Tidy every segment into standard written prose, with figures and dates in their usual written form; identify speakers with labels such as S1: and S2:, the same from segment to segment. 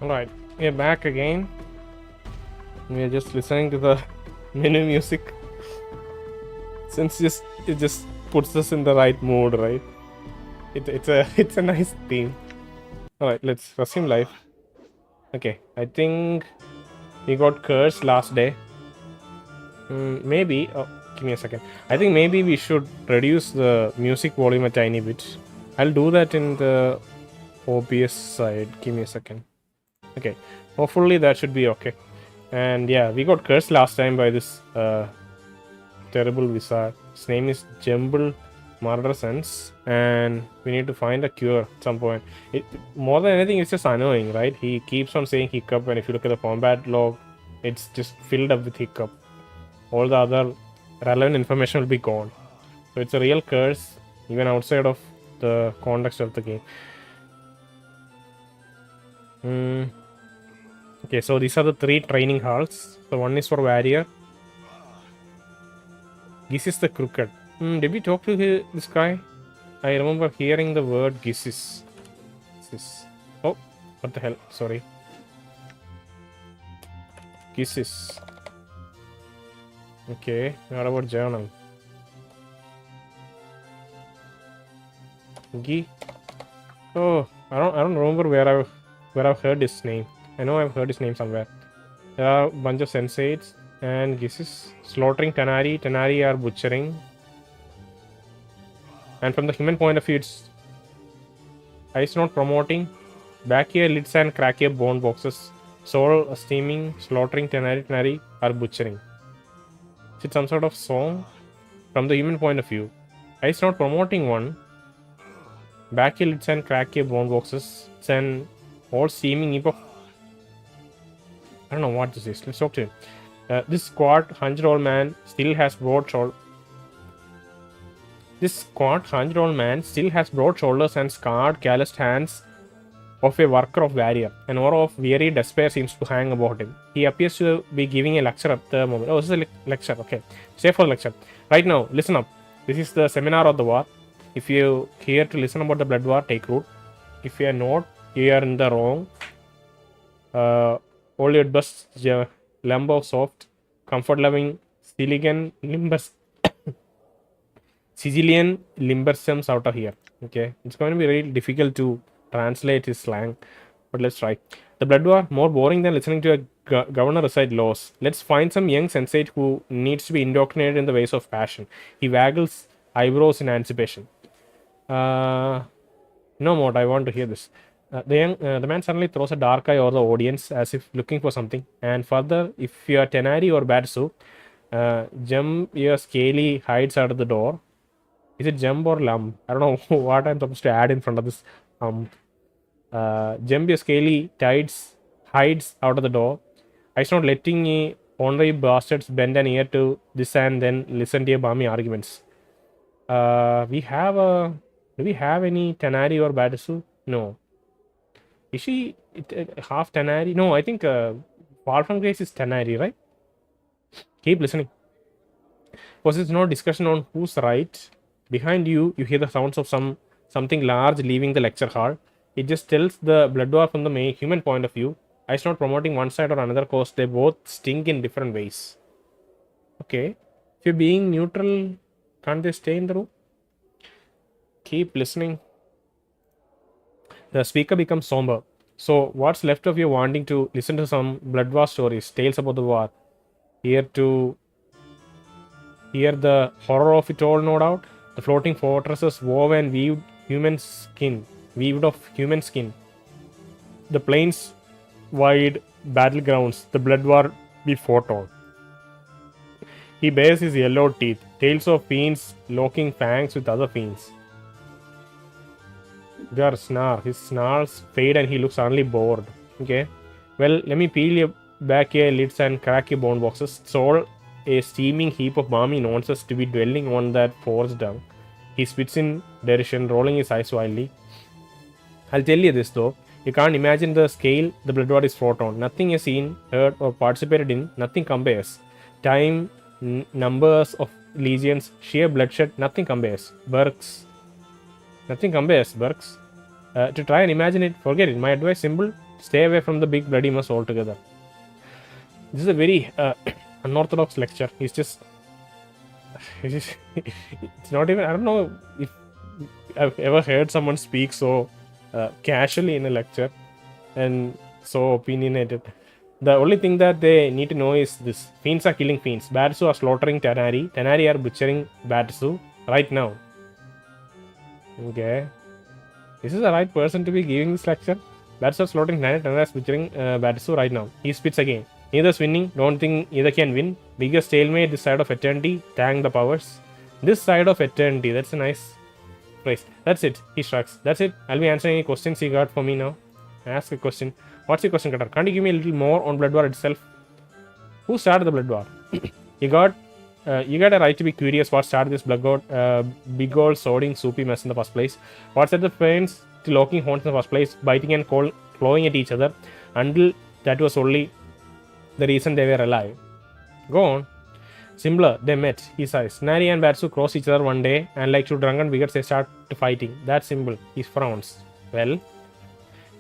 S1: Alright, we are back again. We are just listening to the menu music. Since it just puts us in the right mood, right? It's a nice theme. Alright, let's resume life. Okay, I think we got cursed last day. Maybe. Oh, give me a second. I think maybe we should reduce the music volume a tiny bit. I'll do that in the OBS side. Give me a second. Okay, hopefully that should be okay. And yeah, we got cursed last time by this terrible wizard. His name is Jumble Murdersense, and we need to find a cure at some point. More than anything, it's just annoying, right? He keeps on saying hiccup, and if you look at the combat log, it's just filled up with hiccup. All the other relevant information will be gone. So it's a real curse, even outside of the context of the game. Okay, so these are the 3 training halls. So one is for warrior. Ghysis the Crooked. Did we talk to this guy? I remember hearing the word Ghysis. Oh, what the hell? Sorry. Ghysis. Okay, what about journal? Gi. Oh, I don't remember where I've heard his name. I know I've heard his name somewhere. There are a bunch of sensates and Ghysis. Slaughtering Tanari. Tanari are butchering. And from the human point of view, it's ice not promoting. Back here, lids and crack here, bone boxes. Soul steaming, slaughtering Tanari are butchering. Is it some sort of song? From the human point of view, ice not promoting one. Back here, lids and crack here, bone boxes. It's an all steaming heap of. I don't know what this is. Let's talk to him. This squat 100-old man still has broad shoulders. This squat 100-old man still has broad shoulders and scarred, calloused hands of a worker of warrior. An aura of weary despair seems to hang about him. He appears to be giving a lecture at the moment. Oh, this is a lecture. Okay, stay for the lecture. Right now, listen up. This is the seminar of the war. If you here to listen about the blood war, take root. If you are not, you are in the wrong. All your bust lump of soft, comfort-loving Sicilian limberstems out of here. Okay, it's going to be really difficult to translate his slang, but let's try. The blood war, more boring than listening to a governor recite laws. Let's find some young sensate who needs to be indoctrinated in the ways of passion. He waggles eyebrows in anticipation. No more. I want to hear this. The man suddenly throws a dark eye over the audience as if looking for something. And further, if you are Tenari or Batsu, Jump your scaly hides out of the door. Is it jump or lump? I don't know what I'm supposed to add in front of this. Jump your scaly hides out of the door. I'm not letting ye ornery bastards bend an ear to this and then listen to your balmy arguments. Do we have any Tenari or Batsu? No. Is she half Tenari? No, I think Far from Grace is Tenari, right? Keep listening. Was there no discussion on who's right? Behind you, you hear the sounds of something large leaving the lecture hall. It just tells the blood war from the human point of view. It's not promoting one side or another cause. They both stink in different ways. Okay. If you're being neutral, can't they stay in the room? Keep listening. The speaker becomes somber. So, what's left of you wanting to listen to some blood war stories, tales about the war? Here to hear the horror of it all, no doubt. The floating fortresses wove and weaved of human skin. The plains wide battlegrounds, the blood war we fought on. He bares his yellow teeth, tails of fiends locking fangs with other fiends. Gar snarl. His snarls fade and he looks suddenly bored. Okay. Well, let me peel your back your lids and crack your bone boxes. It's all a steaming heap of balmy nonsense to be dwelling on that forced down. He spits in derision, rolling his eyes wildly. I'll tell you this though. You can't imagine the scale the blood war is fought on. Nothing is seen, heard, or participated in. Nothing compares. Time, numbers of legions, sheer bloodshed, nothing compares. Nothing compares, Burks. To try and imagine it, forget it. My advice simple. Stay away from the big bloody mess altogether. This is a very unorthodox lecture. It's not even, I don't know if I've ever heard someone speak so casually in a lecture and so opinionated. The only thing that they need to know is this. Fiends are killing fiends. Batsu are slaughtering Tanari. Tanari are butchering Batsu right now. Okay. This is the right person to be giving this lecture. Batsu are slaughtering Tanari. Tanari is butchering Batsu right now. He spits again. Neither's winning. Don't think either can win. Biggest stalemate this side of eternity. Thank the powers. This side of eternity. That's a nice phrase. That's it. He shrugs. That's it. I'll be answering any questions he got for me now. Ask a question. What's your question, Qatar? Can't you give me a little more on Blood War itself? Who started the Blood War? you got a right to be curious what started this big old swording soupy mess in the first place. What set the friends to locking horns in the first place, biting and clawing at each other until that was only the reason they were alive. Go on. Similar, they met, he says. Nari and Batsu cross each other one day and like two drunken bigots they start fighting. That's simple. He frowns. Well,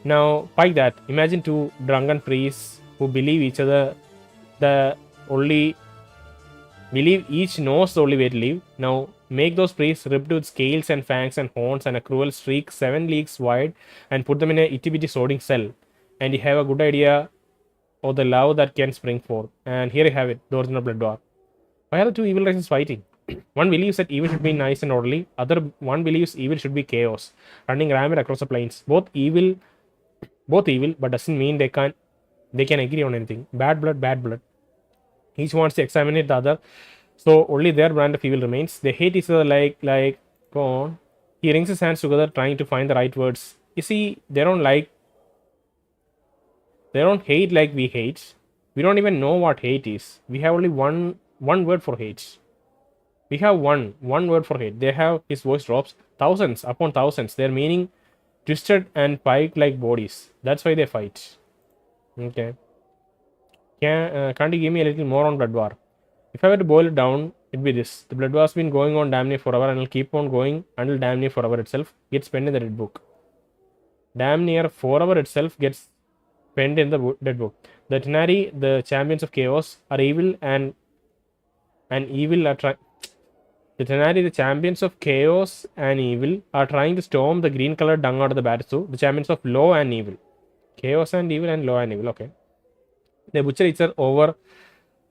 S1: now pike that. Imagine two drunken priests who believe each knows the only way to live. Now make those priests ripped with scales and fangs and horns and a cruel streak 7 leagues wide and put them in a itty bitty sorting cell. And you have a good idea of the love that can spring forth. And here you have it, the original Blood War. Why are the two evil races fighting? One believes that evil should be nice and orderly. One believes evil should be chaos, running rampant across the plains. Both evil, but doesn't mean they can agree on anything. Bad blood. Each wants to exterminate the other, so only their brand of evil remains. They hate each other like go on. He wrings his hands together, trying to find the right words. You see, they don't hate like we hate. We don't even know what hate is. We have only one word for hate. We have one word for hate. They have, his voice drops, thousands upon thousands. Their meaning twisted and piked like bodies. That's why they fight. Okay. Can't you give me a little more on Blood War? If I were to boil it down, it'd be this. The Blood War has been going on damn near forever and will keep on going until damn near forever itself gets penned in the dead book. Damn near forever itself gets penned in the dead book. The Tanari, the champions of chaos, are evil and evil are trying. The Tanari, the champions of chaos and evil, are trying to storm the green colored dung out of the Batsu, the champions of law and evil. Chaos and evil and law and evil, okay. They butcher each other over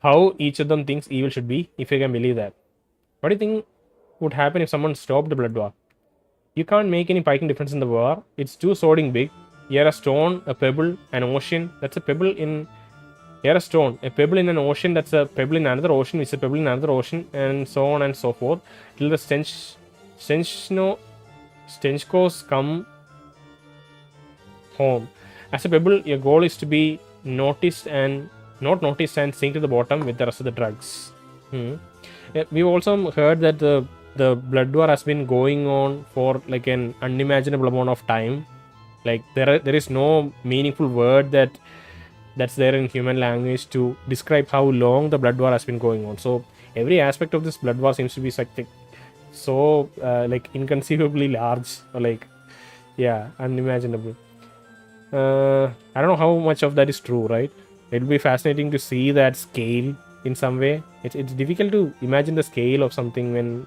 S1: how each of them thinks evil should be, if you can believe that. What do you think would happen if someone stopped the Blood War? You can't make any piking difference in the war. It's too swording big. You're a stone, a pebble, an ocean. That's a pebble in... You're a stone, a pebble in an ocean, that's a pebble in another ocean, which is a pebble in another ocean, and so on and so forth. Till the stenchkos come home. As a pebble, your goal is to be noticed and not noticed and sink to the bottom with the rest of the drugs. Yeah, we've also heard that the Blood War has been going on for like an unimaginable amount of time. Like there is no meaningful word that's there in human language to describe how long the Blood War has been going on. So every aspect of this Blood War seems to be so like inconceivably large or like, yeah, unimaginable. I don't know how much of that is true, right? It'll be fascinating to see that scale in some way. It's difficult to imagine the scale of something when,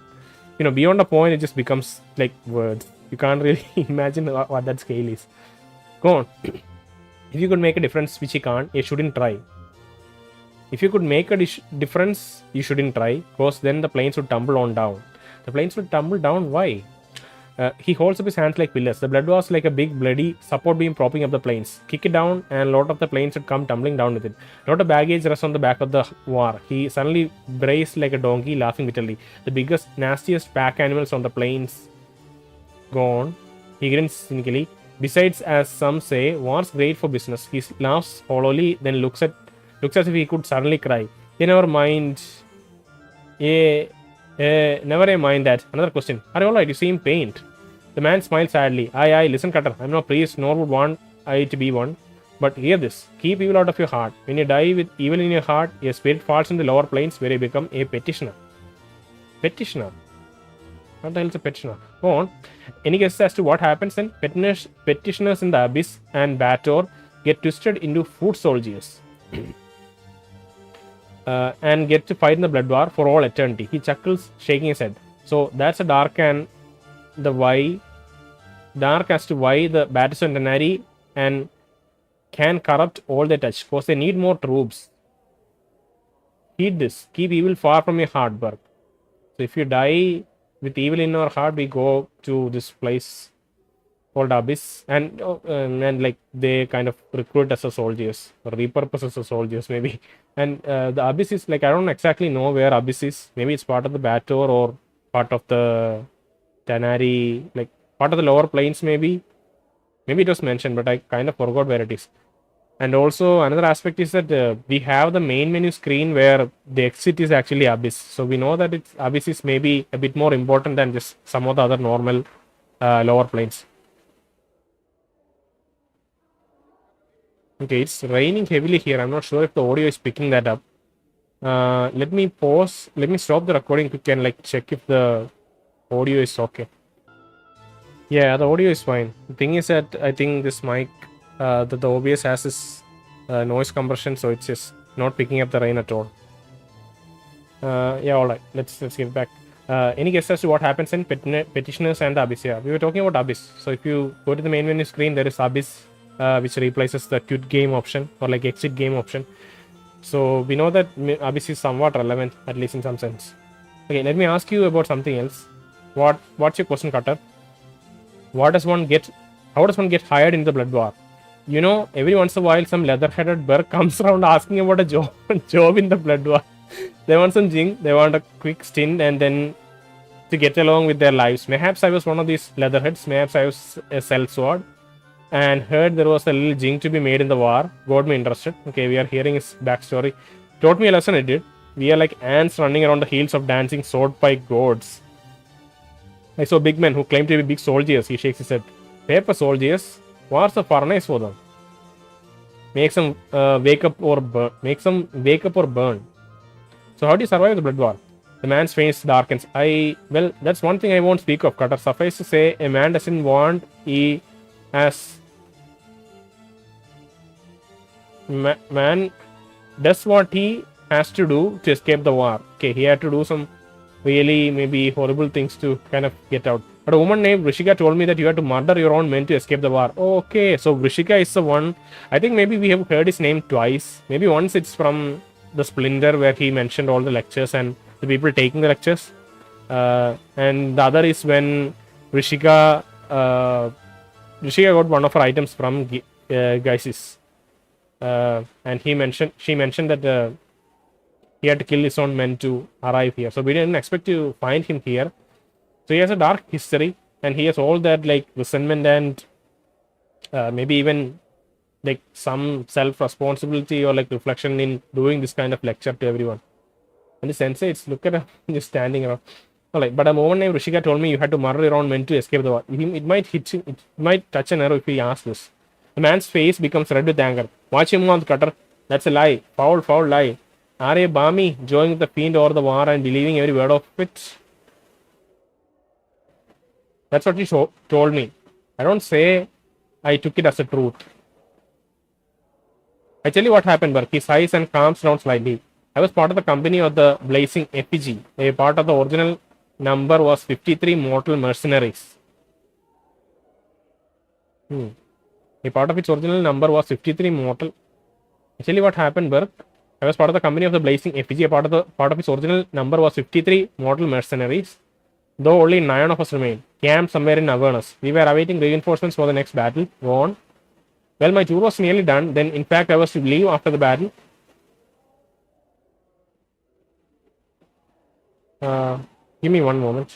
S1: beyond a point, it just becomes like words. You can't really imagine what that scale is. Go on. If you could make a difference, which you can't, you shouldn't try. If you could make a difference, you shouldn't try, because then the planes would tumble on down. The planes would tumble down, why? He holds up his hands like pillars. The Blood was like a big bloody support beam propping up the planes. Kick it down and a lot of the planes would come tumbling down with it. A lot of baggage rests on the back of the war. He suddenly braced like a donkey, laughing bitterly. The biggest, nastiest pack animals on the plains gone. He grins cynically. Besides, as some say, war's great for business. He laughs hollowly, then looks as if he could suddenly cry. Never mind. Never mind that. Another question. Are you alright? You seem pained. The man smiled sadly. Aye, listen, Cutter. I'm no priest, nor would want I to be one. But hear this. Keep evil out of your heart. When you die with evil in your heart, your spirit falls in the lower planes where you become a petitioner. Petitioner? What the hell is a petitioner? Go on. Any guesses as to what happens then? Petitioners in the abyss and Bator get twisted into foot soldiers and get to fight in the blood war for all eternity. He chuckles, shaking his head. So that's a dark and the why. Dark as to why the Battle Centenary and can corrupt all they touch, because they need more troops. Heed this. Keep evil far from your heart, Burke. So if you die with evil in our heart, we go to this place called Abyss, and like they kind of recruit us as soldiers, or repurpose us as soldiers maybe. And the Abyss is like, I don't exactly know where Abyss is. Maybe it's part of the Bator or part of the Tanari, like part of the lower plains maybe. Maybe it was mentioned, but I kind of forgot where it is. And also another aspect is that we have the main menu screen where the exit is actually Abyss. So we know that Abyss is maybe a bit more important than just some of the other normal lower planes. Okay, it's raining heavily here. I'm not sure if the audio is picking that up. Let me pause. Let me stop the recording quick and like check if the audio is okay. Yeah, the audio is fine. The thing is that I think this mic, the OBS has this noise compression, so it's just not picking up the rain at all. Yeah, all right. Let's get back. Any guess as to what happens in petitioners and the Abyss? Yeah, we were talking about Abyss. So if you go to the main menu screen, there is Abyss, which replaces the quit game option or like exit game option. So we know that Abyss is somewhat relevant, at least in some sense. Okay, let me ask you about something else. What's your question, Cutter? How does one get hired in the blood war? You know, every once in a while, some leather-headed Burke comes around asking about a job in the blood war. They want some jing, they want a quick stint, and then to get along with their lives. Perhaps I was one of these leatherheads. Perhaps I was a sellsword, and heard there was a little jing to be made in the war. Got me interested. Okay, we are hearing his backstory. Taught me a lesson. It did. We are like ants running around the heels of dancing sword-pike gods. I saw big men who claim to be big soldiers. He shakes his head. Paper soldiers? What's a furnace for them? Make some wake up or burn. So how do you survive the blood war? The man's face darkens. Well, that's one thing I won't speak of, Cutter. Suffice to say, a man doesn't want man does what he has to do to escape the war. Okay, he had to do some really maybe horrible things to kind of get out. But a woman named Vrishika told me that you had to murder your own men to escape the war. Okay, so Vrishika is the one. I think maybe we have heard his name twice. Maybe once it's from the Splinter where he mentioned all the lectures and the people taking the lectures. And the other is when Vrishika got one of her items from Ghysis. And she mentioned that he had to kill his own men to arrive here. So we didn't expect to find him here. So he has a dark history, and he has all that like resentment and maybe even like some self-responsibility or like reflection in doing this kind of lecture to everyone. And the sensei, it's look at him just standing around. Alright, but a woman named Rishika told me you had to murder your own men to escape the war. It might hit him, it might touch an arrow if he asks this. The man's face becomes red with anger. Watch him on the Cutter. That's a lie. Foul lie. Are you balmy, joining the fiend over the war and believing every word of it? That's what he told me. I don't say I took it as a truth. I tell you what happened, Burke. He sighs and calms down slightly. I was part of the company of the Blazing Effigy. A part of the original number was 53 mortal mercenaries. A part of its original number was 53 mortal. I tell you what happened, Burke. I was part of the company of the Blazing Effigy. A part of its original number was 53 mortal mercenaries. Though only 9 of us remained, camped somewhere in Avernus. We were awaiting reinforcements for the next battle. Go on. Well, my tour was nearly done. Then, in fact, I was to leave after the battle. Give me one moment.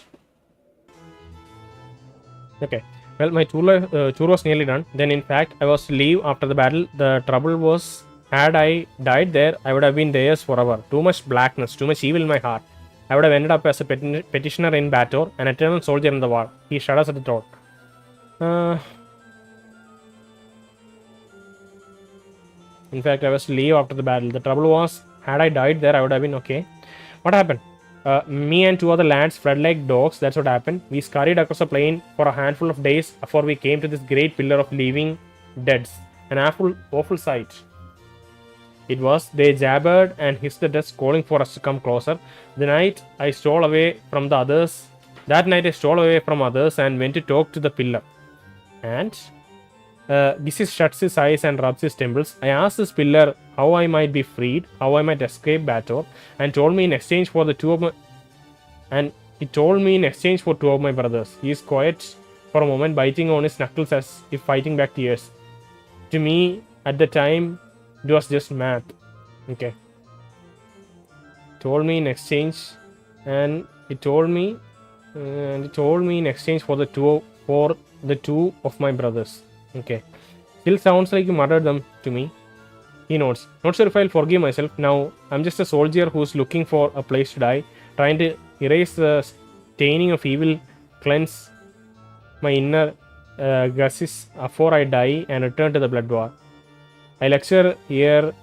S1: Okay. Well, my tour was nearly done. Then, in fact, I was to leave after the battle. The trouble was, had I died there, I would have been theirs forever. Too much blackness, too much evil in my heart. I would have ended up as a petitioner in Bator, an eternal soldier in the war. He shudders at the thought. In fact, I was to leave after the battle. The trouble was, had I died there, I would have been okay. What happened? Me and 2 other lads fled like dogs. That's what happened. We scurried across the plain for a handful of days before we came to this great pillar of living deads. An awful sight. It was. They jabbered and hissed at us, calling for us to come closer. The night I stole away from the others. That night I stole away from others and went to talk to the pillar. And Ghysis shuts his eyes and rubs his temples. I asked this pillar how I might be freed, how I might escape Bator, and told me in exchange for two of my brothers. He is quiet for a moment, biting on his knuckles as if fighting back tears. To me, at the time, it was just math. Okay. Told me in exchange, and it told me in exchange for the two of my brothers. Okay. Still sounds like you murdered them to me. He nods. Not sure if I'll forgive myself. Now, I'm just a soldier who's looking for a place to die, trying to erase the staining of evil, cleanse my inner Ghysis before I die and return to the blood war. I lecture here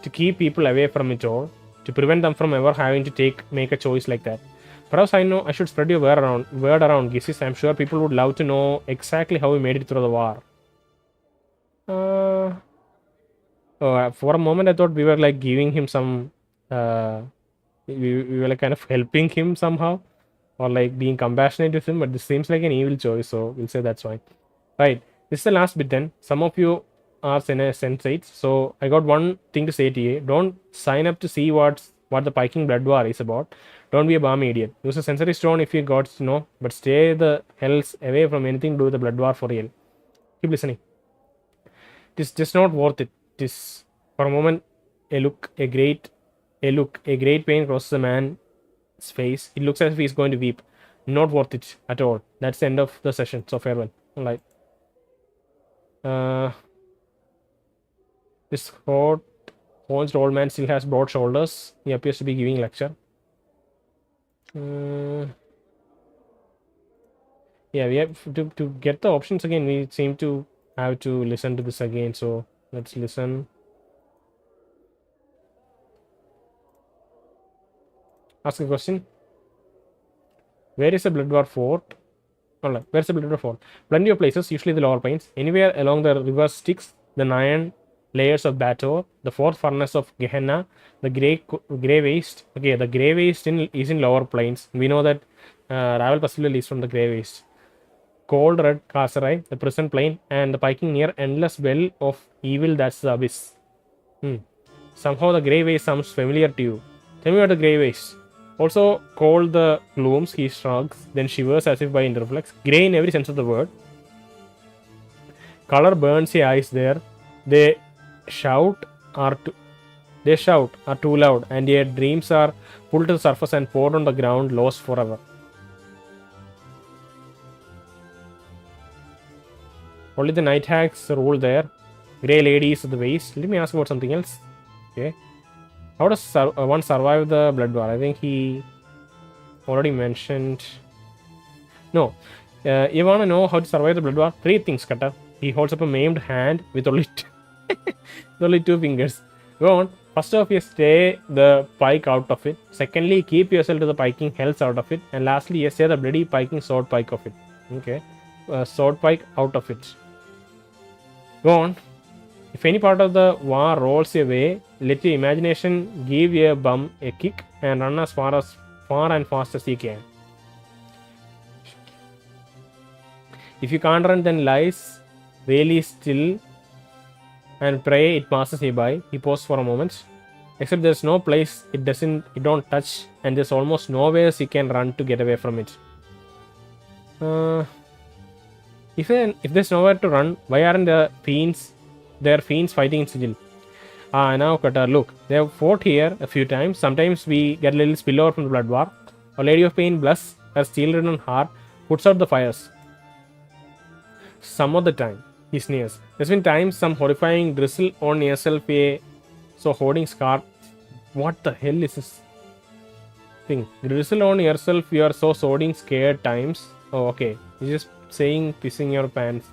S1: to keep people away from it all, to prevent them from ever having to make a choice like that. Perhaps I should spread your word around Ghysis. I'm sure people would love to know exactly how we made it through the war. For a moment, I thought we were like giving him some. We were like kind of helping him somehow, or like being compassionate with him. But this seems like an evil choice, so we'll say that's fine. Right. This is the last bit. Then some of you are sensates, so I got one thing to say to you. Don't sign up to see what the Piking Blood War is about. Don't be a balmy idiot. Use a sensory stone if you got to know, but stay the hells away from anything to do with the Blood War for real. Keep listening. It is just not worth it. It is, for a moment, a great pain crosses a man's face. It looks as if he's going to weep. Not worth it at all. That's the end of the session. So farewell. Alright. This horned old man still has broad shoulders. He appears to be giving a lecture. Yeah, we have to get the options again. We seem to have to listen to this again. So let's listen. Ask a question. Where is the Blood War Fort? Alright, where's the Blood War Fort? Plenty of places, usually the lower plains. Anywhere along the river Styx, the 9 layers of Bator, the 4th furnace of Gehenna, the Grey Waste. Okay, the Grey Waste is in lower plains. We know that Ravel Pacific is from the Grey Waste. Cold Red Carcerai, the prison plain, and the Piking near endless well of evil, that's the abyss. Somehow the Grey Waste sounds familiar to you. Tell me about the Grey Waste. Also called the glooms, he shrugs, then shivers as if by interflex. Grey in every sense of the word. Color burns your eyes there. They shout are too loud, and your dreams are pulled to the surface and poured on the ground, lost forever. Only the night hags rule there. Grey ladies of the waste. Let me ask about something else. Okay. How does one survive the Blood War? I think he already mentioned. No. You want to know how to survive the Blood War? 3 things, Kata. He holds up a maimed hand with only only 2 fingers. Go on. First off, you stay the pike out of it. Secondly, keep yourself to the piking hells out of it. And lastly, you stay the bloody piking sword pike of it. Okay. Sword pike out of it. Go on. If any part of the war rolls your way, let your imagination give your bum a kick and run as far and fast as you can. If you can't run, then lies really still and pray it passes you by. He paused for a moment. Except there's no place it don't touch, and there's almost nowhere you can run to get away from it. If there's nowhere to run, why aren't there fiends fighting in Sigil? Now Qatar, look, they have fought here a few times. Sometimes we get a little spillover from the Blood War. A Lady of Pain, bless her steel-ridden heart, puts out the fires. Some of the time, he sneers. There's been times some horrifying drizzle on yourself, so holding scar. What the hell is this thing? Drizzle on yourself, you are so sodding scared times. Oh, okay. He's just saying pissing your pants.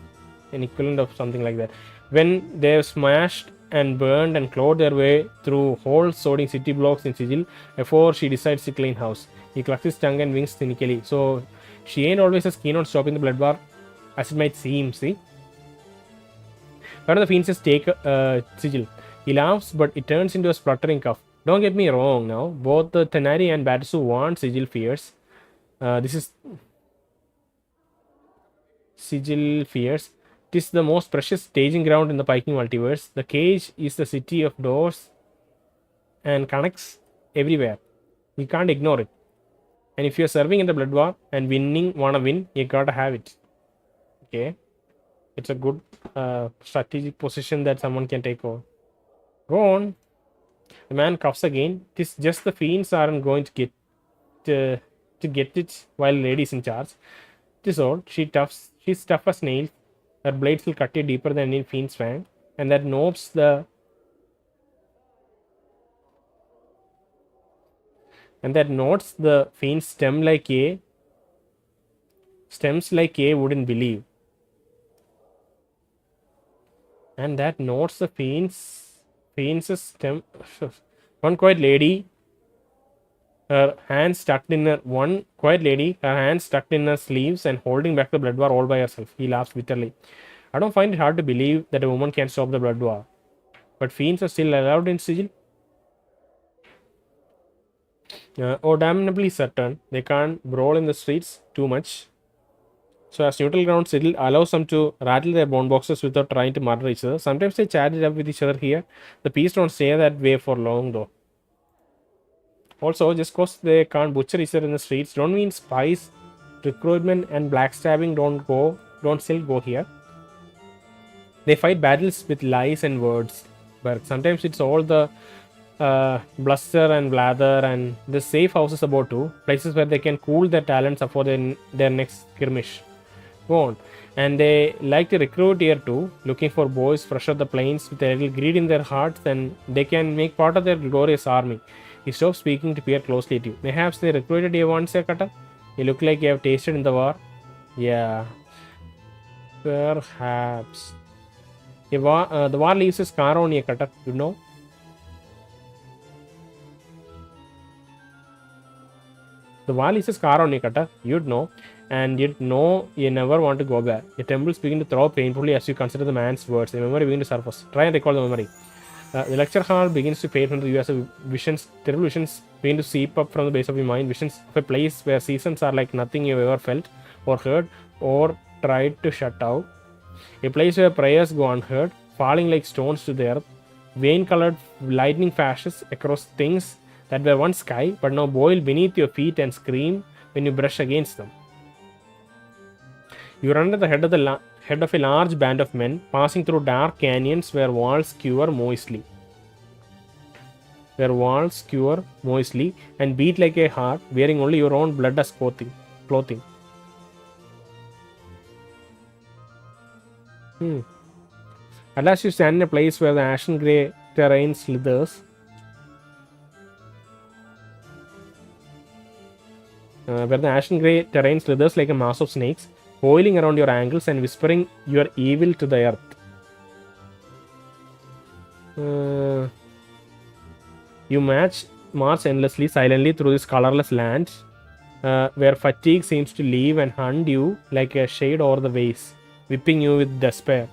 S1: An equivalent of something like that. When they've smashed and burned and clawed their way through whole sodding city blocks in Sigil before she decides to clean house. He clucks his tongue and winks cynically. So she ain't always as keen on stopping the Blood War as it might seem, see? One of the fiends take sigil. He laughs, but it turns into a spluttering cough. Don't get me wrong now. Both the Tenari and Batsu want sigil fears. This is sigil fears. It is the most precious staging ground in the Viking multiverse. The cage is the city of doors and connects everywhere. You can't ignore it. And if you're serving in the blood war and wanna win, you gotta have it. Okay. It's a good strategic position that someone can take over. Go on. The man coughs again. It is just the fiends aren't going to get it while lady's in charge. It is all. She's tough as nails. Her blades will cut you deeper than any fiend's fang. And that notes the fiend's stems like a wouldn't believe. And that notes the fiend's stem. One quiet lady, her hands tucked in her sleeves and holding back the blood war all by herself. He laughs bitterly. I don't find it hard to believe that a woman can stop the blood war. But fiends are still allowed in sigil? Damnably certain. They can't brawl in the streets too much. So as neutral ground, sigil allows them to rattle their bone boxes without trying to murder each other. Sometimes they chat it up with each other here. The peace don't stay that way for long though. Also, just cause they can't butcher each other in the streets don't mean spies, recruitment and blackstabbing don't still go here. They fight battles with lies and words, but sometimes it's all the bluster and blather, and the safe houses about too, places where they can cool their talents for their next skirmish. Go on. And they like to recruit here too, looking for boys fresh off the plains with a little greed in their hearts, and they can make part of their glorious army. He stops speaking to peer closely at you. Perhaps they recruited you once, Kata? You look like you have tasted in the war. Yeah. Perhaps. The war leaves a scar on you, Kata, you know? The war leaves a scar on you, Kata, you'd know. And you'd know you never want to go back. Your temples begin to throb painfully as you consider the man's words. The memory begins to surface. Try and recall the memory. The lecture hall begins to fade from the view as terrible visions begin to seep up from the base of your mind. Visions of a place where seasons are like nothing you've ever felt or heard or tried to shut out. A place where prayers go unheard, falling like stones to the earth. Vein-colored lightning flashes across things that were once sky, but now boil beneath your feet and scream when you brush against them. You are under the head of a large band of men, passing through dark canyons where walls skewer moistly. And beat like a heart, wearing only your own blood as clothing. At last you stand in a place where the ashen grey terrain slithers. Like a mass of snakes, coiling around your ankles and whispering your evil to the earth. You march endlessly, silently through this colorless land, where fatigue seems to leave and hunt you like a shade over the ways, whipping you with despair.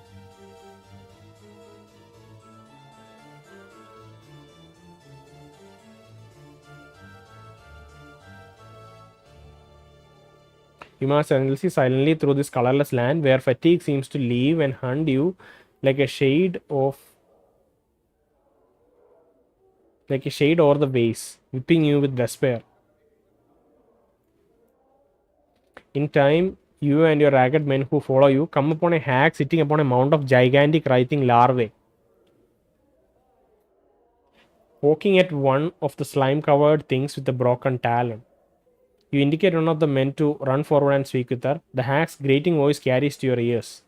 S1: You march endlessly, silently through this colorless land, where fatigue seems to leave and hunt you like a shade over the ways, whipping you with despair. In time, you and your ragged men who follow you come upon a hag sitting upon a mound of gigantic writhing larvae, poking at one of the slime-covered things with a broken talon. You indicate one of the men to run forward and speak with her. The hag's grating voice carries to your ears.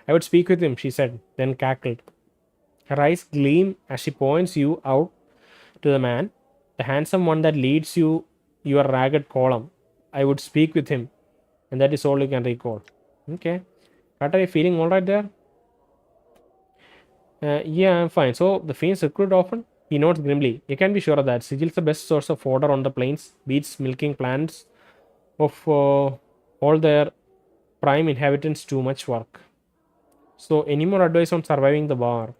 S1: I would speak with him, she said, then cackled. Her eyes gleam as she points you out to the man, the handsome one that leads your ragged column. I would speak with him, and that is all you can recall. Okay. What are you feeling alright there? Yeah, I'm fine. So, the fiends recruit often? He nods grimly. You can be sure of that. Sigil's the best source of fodder on the plains, beats milking plants of all their prime inhabitants too much work. So, any more advice on surviving the war?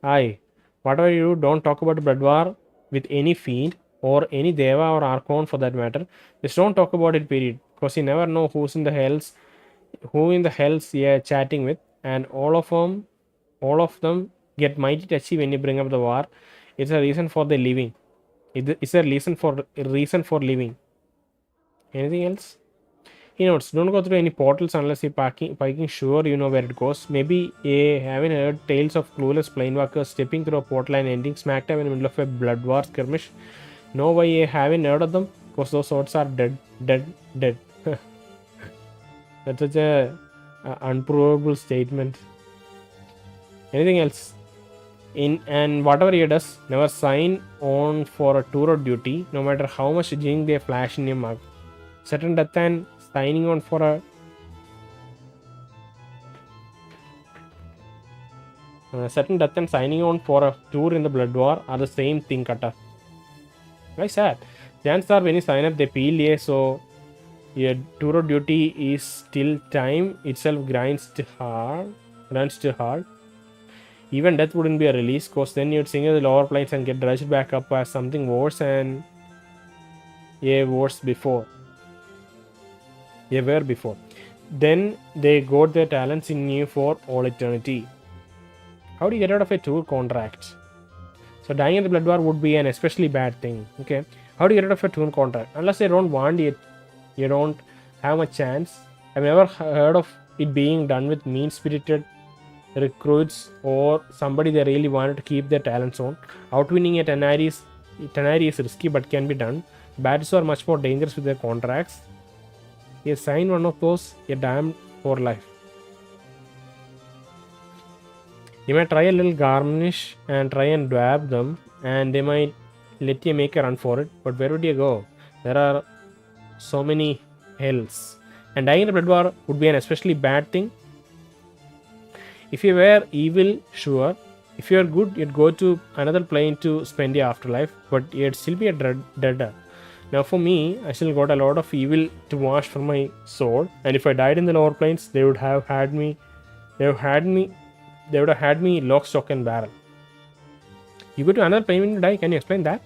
S1: Aye. Whatever you do, don't talk about the blood war with any fiend or any deva or archon for that matter. Just don't talk about it, period. Because you never know who in the hells you're chatting with, and all of them get mighty touchy when you bring up the war. It's a reason for the living. It's a reason for living. Anything else? He notes, don't go through any portals unless you're piking sure you know where it goes. Maybe you haven't heard tales of clueless planewalkers stepping through a portal and ending smack dab in the middle of a blood war skirmish. No way you haven't heard of them? Because those swords are dead, dead, dead. That's such a unprovable statement. Anything else? And whatever he does, never sign on for a tour of duty, no matter how much jing they flash in your mug. Certain death and signing on for a tour in the blood war are the same thing, Kata. Why sad? Chances are when you sign up, they peel ye, so your tour of duty is still time itself grinds too hard. Even death wouldn't be a release, cause then you'd sing in the lower planes and get dredged back up as something worse and worse before. Were before. Then they got their talents in you for all eternity. How do you get out of a tour contract? So dying in the blood war would be an especially bad thing. Okay. How do you get out of a tour contract? Unless they don't want it, you don't have a chance. I've never heard of it being done with mean-spirited recruits or somebody they really wanted to keep their talents on. Outwinning a Tenari is risky but can be done. Bats are much more dangerous with their contracts. You sign one of those, you're damned for life. You might try a little garnish and try and dab them, and they might let you make a run for it. But where would you go? There are so many hells. And dying in the blood war would be an especially bad thing. If you were evil, sure. If you are good, you'd go to another plane to spend your afterlife, but you'd still be a deader. Now for me, I still got a lot of evil to wash from my soul, and if I died in the lower planes, they would have had me lock, stock and barrel. You go to another plane when you die, can you explain that?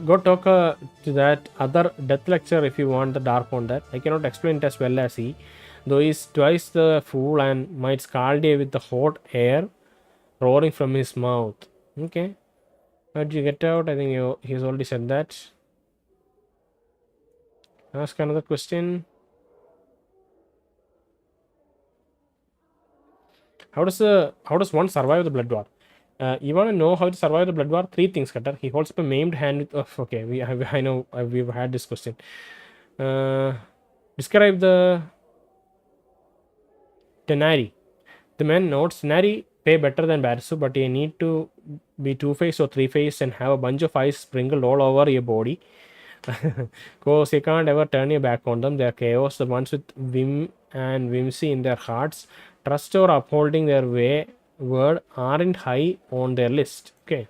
S1: Go talk to that other death lecture if you want the dark on that. I cannot explain it as well as he, though he's twice the fool and might scald you with the hot air roaring from his mouth. Okay. How did you get out? I think he's already said that. Ask another question. How does one survive the blood war? You want to know how to survive the blood war? 3 things, Cutter. He holds up a maimed hand with. Oh, okay, I know we've had this question. Describe the Tenari. The man notes Tenari pay better than Barisu, but you need to be 2-faced or 3-faced and have a bunch of ice sprinkled all over your body. Because you can't ever turn your back on them. They're chaos. The ones with whim and whimsy in their hearts, trust or upholding their word aren't high on their list. Okay.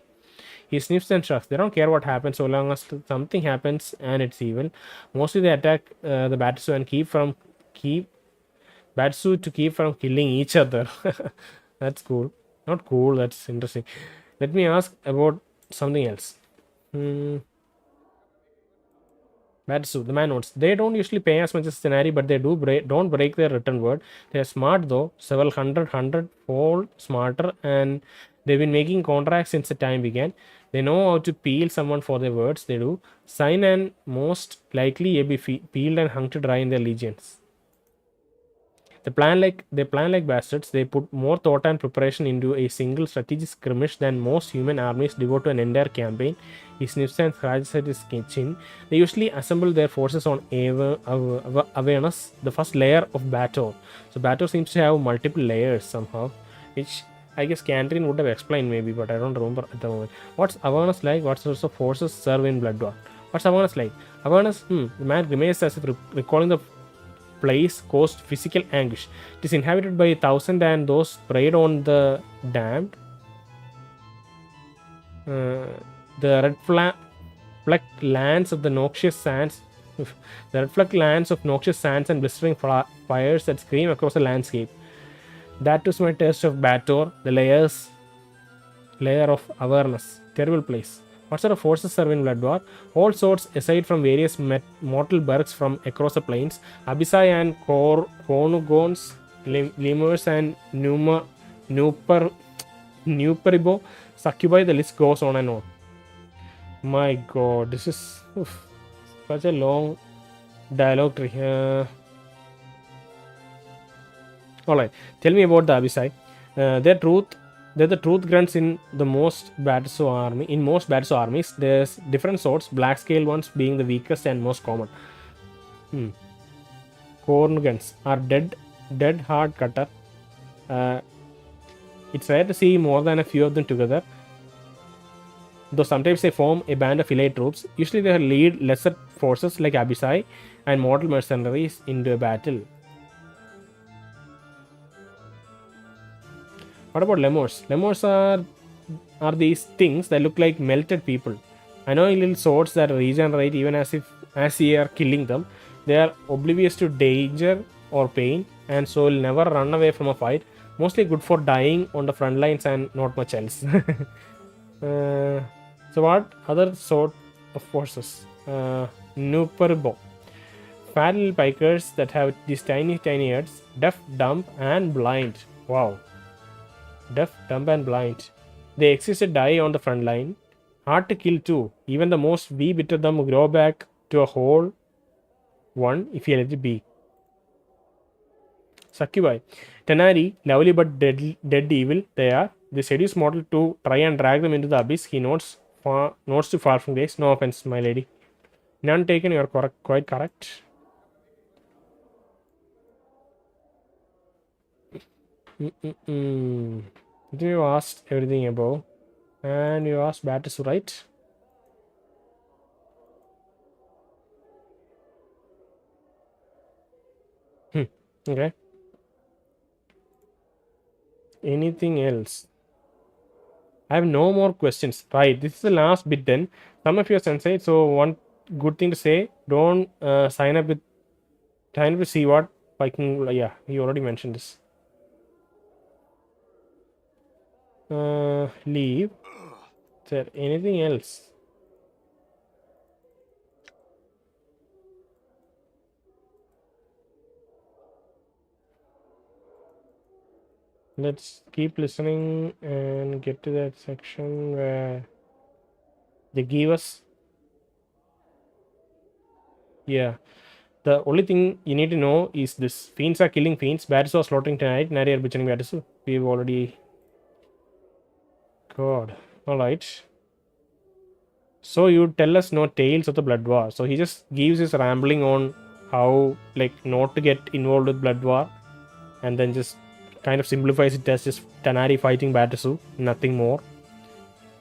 S1: He sniffs and shrugs. They don't care what happens so long as something happens and it's evil. Mostly they attack the Batsu and keep Batsu to keep from killing each other. That's cool. Not cool, that's interesting. Let me ask about something else. Batsu, the man notes. They don't usually pay as much as Scenari, but they don't break their written word. They're smart though, several hundred-fold smarter, and they've been making contracts since the time began. They know how to peel someone for their words. They do. Sign and most likely you'll be peeled and hung to dry in their legions. They plan like bastards. They put more thought and preparation into a single strategic skirmish than most human armies devote to an entire campaign. He sniffs and scratches at his chin. They usually assemble their forces on awareness, the first layer of battle. So battle seems to have multiple layers somehow, which I guess Cantrin would have explained maybe, but I don't remember at the moment. What's awareness like? What sorts of forces serve in Blood War? What's awareness like? Awareness, the man remains as if recalling the place caused physical anguish. It is inhabited by 1,000 and those preyed on the damned. The red flecked lands of the noxious sands The reflect lands of noxious sands and blistering fires that scream across the landscape. That was my taste of Bator, the layer of awareness. Terrible place. What sort of forces serve in Blood War? All sorts, aside from various mortal bergs from across the plains, Abyssai and Cornugons, Lemurs and Nuperibo, Succubi, the list goes on and on. My god, this is such a long dialogue tree. Alright, tell me about the Abyssai. They're the truth grunts in the most Batsu army. In most Batsu armies, there's different sorts, black scale ones being the weakest and most common. Corn guns are dead hard cutter. It's rare to see more than a few of them together, though sometimes they form a band of elite troops. Usually they lead lesser forces like Abyssai and mortal mercenaries into a battle. What about lemurs? Lemurs are these things that look like melted people. I know little swords that regenerate even as you are killing them. They are oblivious to danger or pain, and so will never run away from a fight. Mostly good for dying on the front lines and not much else. So what other sort of forces? Nuperbo. Fat little pikers that have these tiny heads, deaf, dumb, and blind. Wow. Deaf, dumb, and blind. They exist to die on the front line. Hard to kill too. Even the most wee bit of them grow back to a whole one if you let it be. Succubi. Tenari, lovely but dead evil they are. They seduce mortal to try and drag them into the abyss. He notes too far from grace. No offense, my lady. None taken, you are quite correct. You asked everything above. And you asked Batis, right? Okay. Anything else? I have no more questions. Right, this is the last bit then. Some of you are sensei, so one good thing to say, don't sign up to see what Viking. Yeah, you already mentioned this. Leave. Is there anything else? Let's keep listening and get to that section where they give us. Yeah. The only thing you need to know is this. Fiends are killing fiends. Bats are slaughtering tonight. Nari are butchering bats. We've already. God. Alright. So you tell us no tales of the Blood War. So he just gives his rambling on how, like, not to get involved with Blood War. And then just kind of simplifies it as just Tanari fighting Batasu. Nothing more.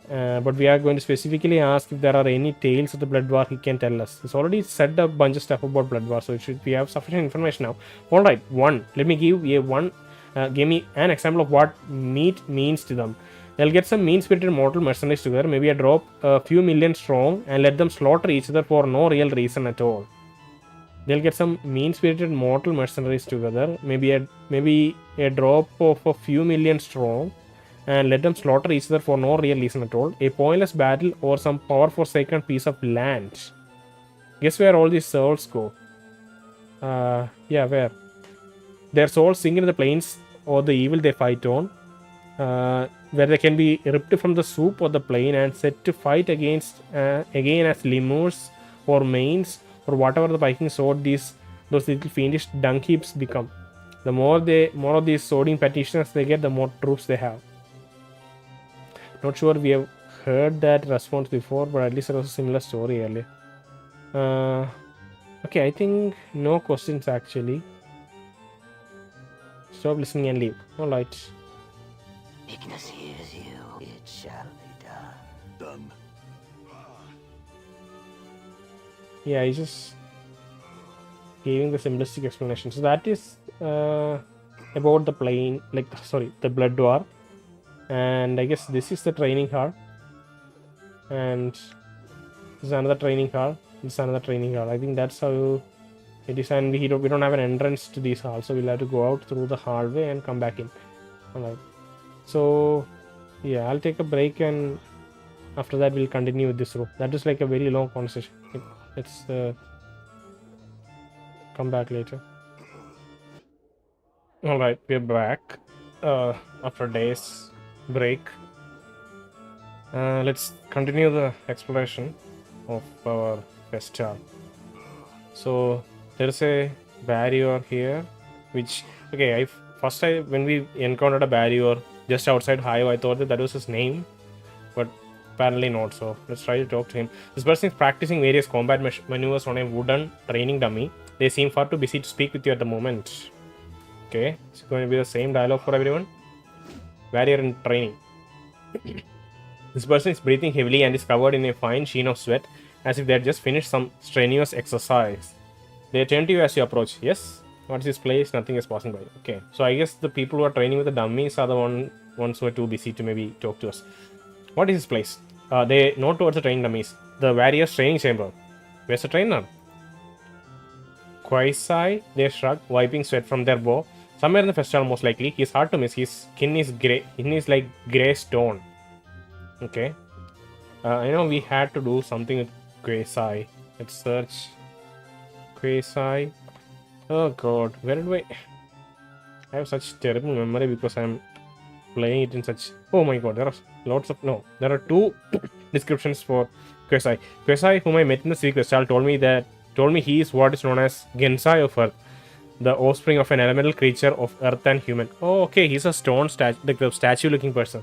S1: But we are going to specifically ask if there are any tales of the Blood War he can tell us. He's already said a bunch of stuff about Blood War, so we have sufficient information now. Alright, let me give give me an example of what meat means to them. They'll get some mean-spirited mortal mercenaries together, maybe a drop a few million strong, and let them slaughter each other for no real reason at all. They'll get some mean-spirited mortal mercenaries together, maybe a drop of a few million strong, and let them slaughter each other for no real reason at all. A pointless battle or some power-forsaken piece of land. Guess where all these souls go? Yeah, where? Their souls sink into the plains or the evil they fight on, where they can be ripped from the soup or the plain and set to fight against again as lemurs or mains or whatever the Viking sword those little fiendish dung heaps become. The more of these swording petitioners they get, the more troops they have. Not sure we have heard that response before, but at least there was a similar story earlier. Okay, I think no questions actually. Stop listening and leave. Alright.
S2: Ignis hears you. It shall be done.
S1: Yeah, he's just giving the simplistic explanation. So that is about the the Blood War. And I guess this is the training hall. And this is another training hall. It's another training hall. I think that's how it is, and we don't have an entrance to this hall, so we'll have to go out through the hallway and come back in. Alright. So yeah, I'll take a break, and after that we'll continue with this room. That is like a very long conversation. Let's come back later. Alright, we're back after a day's break. Let's continue the exploration of our Festhall. So there's a barrier here, which when we encountered a barrier just outside Hive, I thought that was his name, but apparently not. So let's try to talk to him. This person is practicing various combat maneuvers on a wooden training dummy. They seem far too busy to speak with you at the moment. Okay, it's going to be the same dialogue for everyone. Barrier in training. This person is breathing heavily and is covered in a fine sheen of sweat, as if they had just finished some strenuous exercise. They turn to you as you approach. Yes? What's this place? Nothing is passing by. Okay. So I guess the people who are training with the dummies are the ones who are too busy to maybe talk to us. What is this place? They nod towards the training dummies. The warrior's training chamber. Where's the trainer? Ghysis, they shrug, wiping sweat from their bow. Somewhere in the Festhall, most likely. He's hard to miss. His skin is grey. Skin is like grey stone. Okay. I know we had to do something with Ghysis. Let's search Ghysis. Oh god, where did I have such terrible memory because I'm playing it in such... Oh my god, there are lots of... No, there are two descriptions for Ghysis. Ghysis, whom I met in the Civic Festhall, told me he is what is known as Ghysis of Earth, the offspring of an elemental creature of Earth and human. Oh, okay, he's a stone statue-looking person.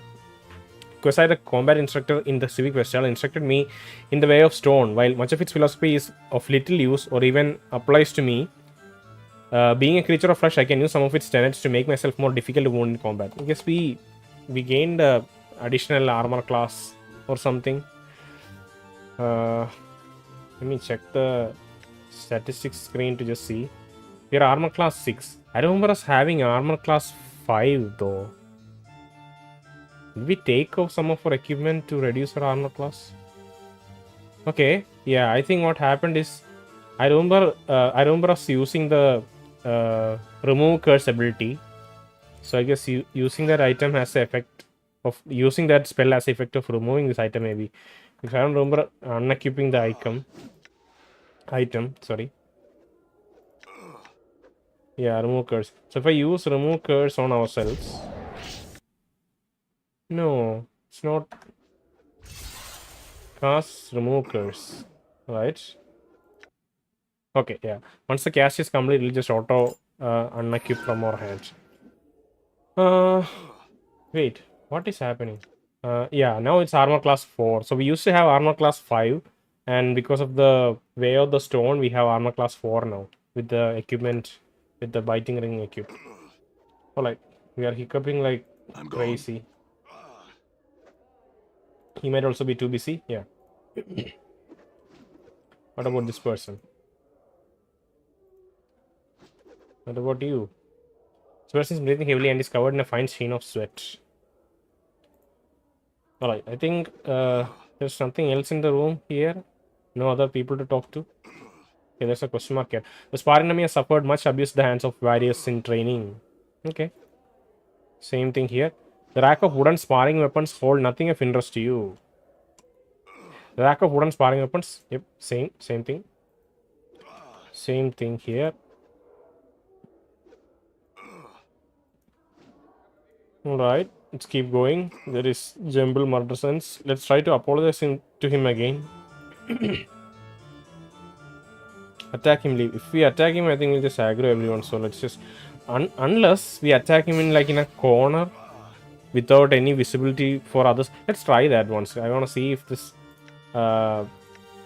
S1: Ghysis, the combat instructor in the Civic Festhall, instructed me in the way of stone. While much of its philosophy is of little use or even applies to me, being a creature of flesh, I can use some of its tenets to make myself more difficult to wound in combat. I guess we gained additional armor class or something. Let me check the statistics screen to just see. We are armor class 6. I remember us having armor class 5 though. Did we take off some of our equipment to reduce our armor class? Okay, yeah, I think what happened is I remember us using the remove curse ability. So I guess using that item has the effect of using that spell as the effect of removing this item maybe. Because I don't remember unequipping the item, sorry. Yeah, remove curse. So if I use remove curse on ourselves. No, it's not. Cast remove curse. Right. Okay, yeah. Once the cast is complete, it'll just auto unequip from our hands. Wait, what is happening? Yeah, now it's armor class 4. So we used to have armor class 5, and because of the way of the stone, we have armor class 4 now with the equipment, with the biting ring equipped. Oh, like we are hiccuping like crazy. He might also be too busy. Yeah. What about this person? What about you? This person is breathing heavily and is covered in a fine sheen of sweat. Alright, I think there's something else in the room here. No other people to talk to. Okay, there's a question mark here. The sparring enemy has suffered much abuse at the hands of warriors in training. Okay. Same thing here. The rack of wooden sparring weapons hold nothing of interest to you. The rack of wooden sparring weapons. Yep, same thing. Same thing here. Alright, let's keep going. There is Jumble Murdersense. Let's try to apologize to him again. Attack him, leave. If we attack him, I think we'll just aggro everyone. So let's just... unless we attack him in a corner without any visibility for others. Let's try that once. I want to see if this... I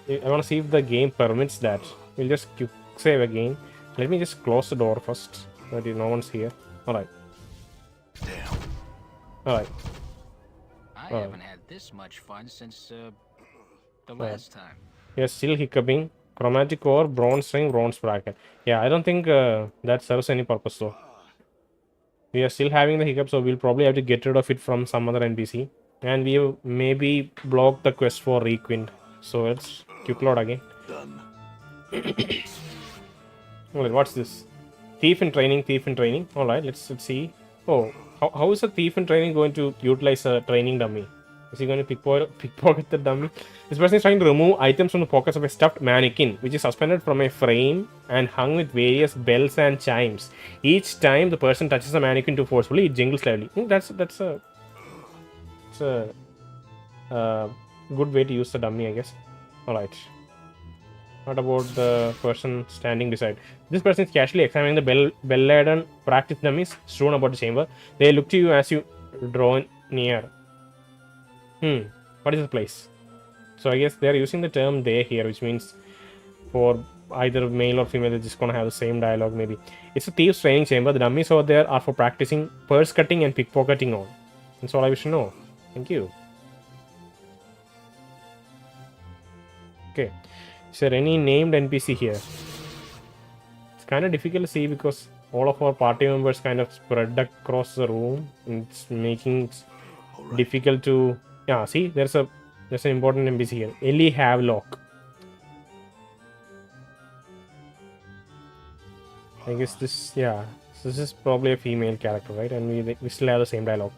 S1: want to see if the game permits that. We'll just quick save again. Let me just close the door first. That no one's here. Alright. Alright.
S2: I haven't had this much fun since the last time.
S1: You're still hiccuping. Chromatic ore, bronze ring, bronze bracket. Yeah, I don't think that serves any purpose though. We are still having the hiccup, so we'll probably have to get rid of it from some other NPC. And we have maybe blocked the quest for Requind. So let's quick load again.
S3: Done.
S1: Alright, what's this? Thief in training, thief in training. Alright, let's see. Oh, how is a thief in training going to utilize a training dummy? Is he going to pickpocket the dummy? This person is trying to remove items from the pockets of a stuffed mannequin, which is suspended from a frame and hung with various bells and chimes. Each time the person touches the mannequin too forcefully, it jingles loudly. That's a good way to use the dummy, I guess. Alright. What about the person standing beside? This person is casually examining the bell-laden practice dummies strewn about the chamber. They look to you as you draw near. What is the place? So I guess they're using the term they here, which means for either male or female, they're just gonna have the same dialogue maybe. It's a thieves training chamber. The dummies over there are for practicing purse cutting and pickpocketing on. That's all I wish to know. Thank you. Okay. Is there any named NPC here? It's kind of difficult to see because all of our party members kind of spread across the room. It's making it difficult to... Yeah, see, there's an important NPC here. Ellie Havelock. I guess this is probably a female character, right? And we still have the same dialogue.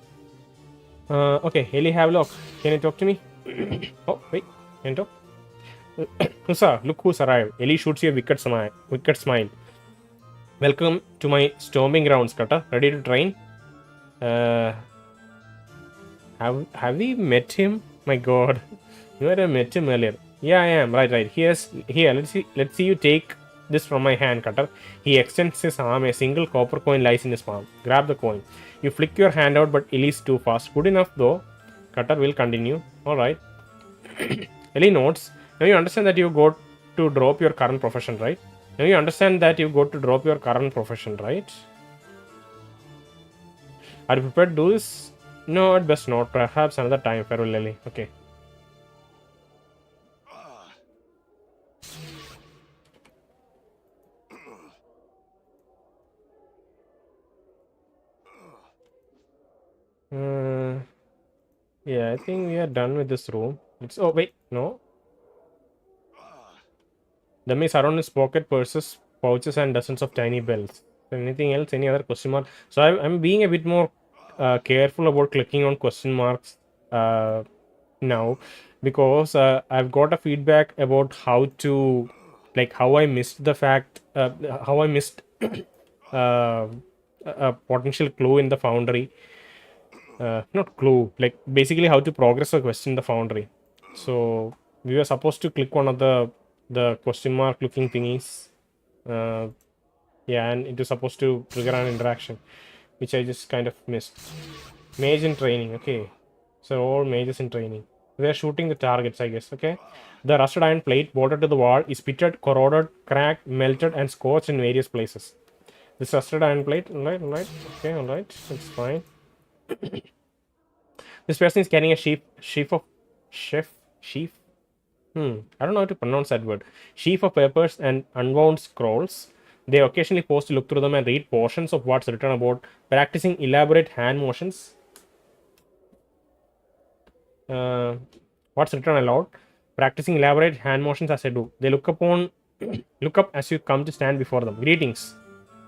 S1: Okay, Ellie Havelock, can you talk to me? Oh, wait, can you talk? Hussa, look who's arrived. Ellie shoots you a wicked smile. Welcome to my stomping grounds, Cutter. Ready to train? Have we met him? My god. You might have met him earlier. Yeah, I am. Right. Here, let's see you take this from my hand, Cutter. He extends his arm. A single copper coin lies in his palm. Grab the coin. You flick your hand out, but Ellie's too fast. Good enough, though. Cutter will continue. Alright. Ellie notes. Now you understand that you go to drop your current profession, right? Are you prepared to do this? No, at best not. Perhaps another time. Farewell, Ellie. Okay. Yeah, I think we are done with this room. Oh, wait. No. The maze around his pocket, purses, pouches, and dozens of tiny bells. Anything else? Any other question mark? So I'm being a bit more careful about clicking on question marks now because I've got a feedback about how I missed the fact how I missed a potential clue in the foundry. Not clue, like basically how to progress a question in the foundry. So we were supposed to click one of the question mark looking thingies. Yeah, and it was supposed to trigger an interaction, which I just kind of missed. Mage in training, okay. So all mages in training. They're shooting the targets, I guess, okay. The rusted iron plate bolted to the wall is pitted, corroded, cracked, melted, and scorched in various places. This rusted iron plate, alright, okay, alright, it's fine. This person is carrying a sheaf. I don't know how to pronounce that word. Sheaf of papers and unwound scrolls. They occasionally pause to look through them and read portions of what's written about practicing elaborate hand motions. What's written aloud? Practicing elaborate hand motions as I do. They look up as you come to stand before them. Greetings.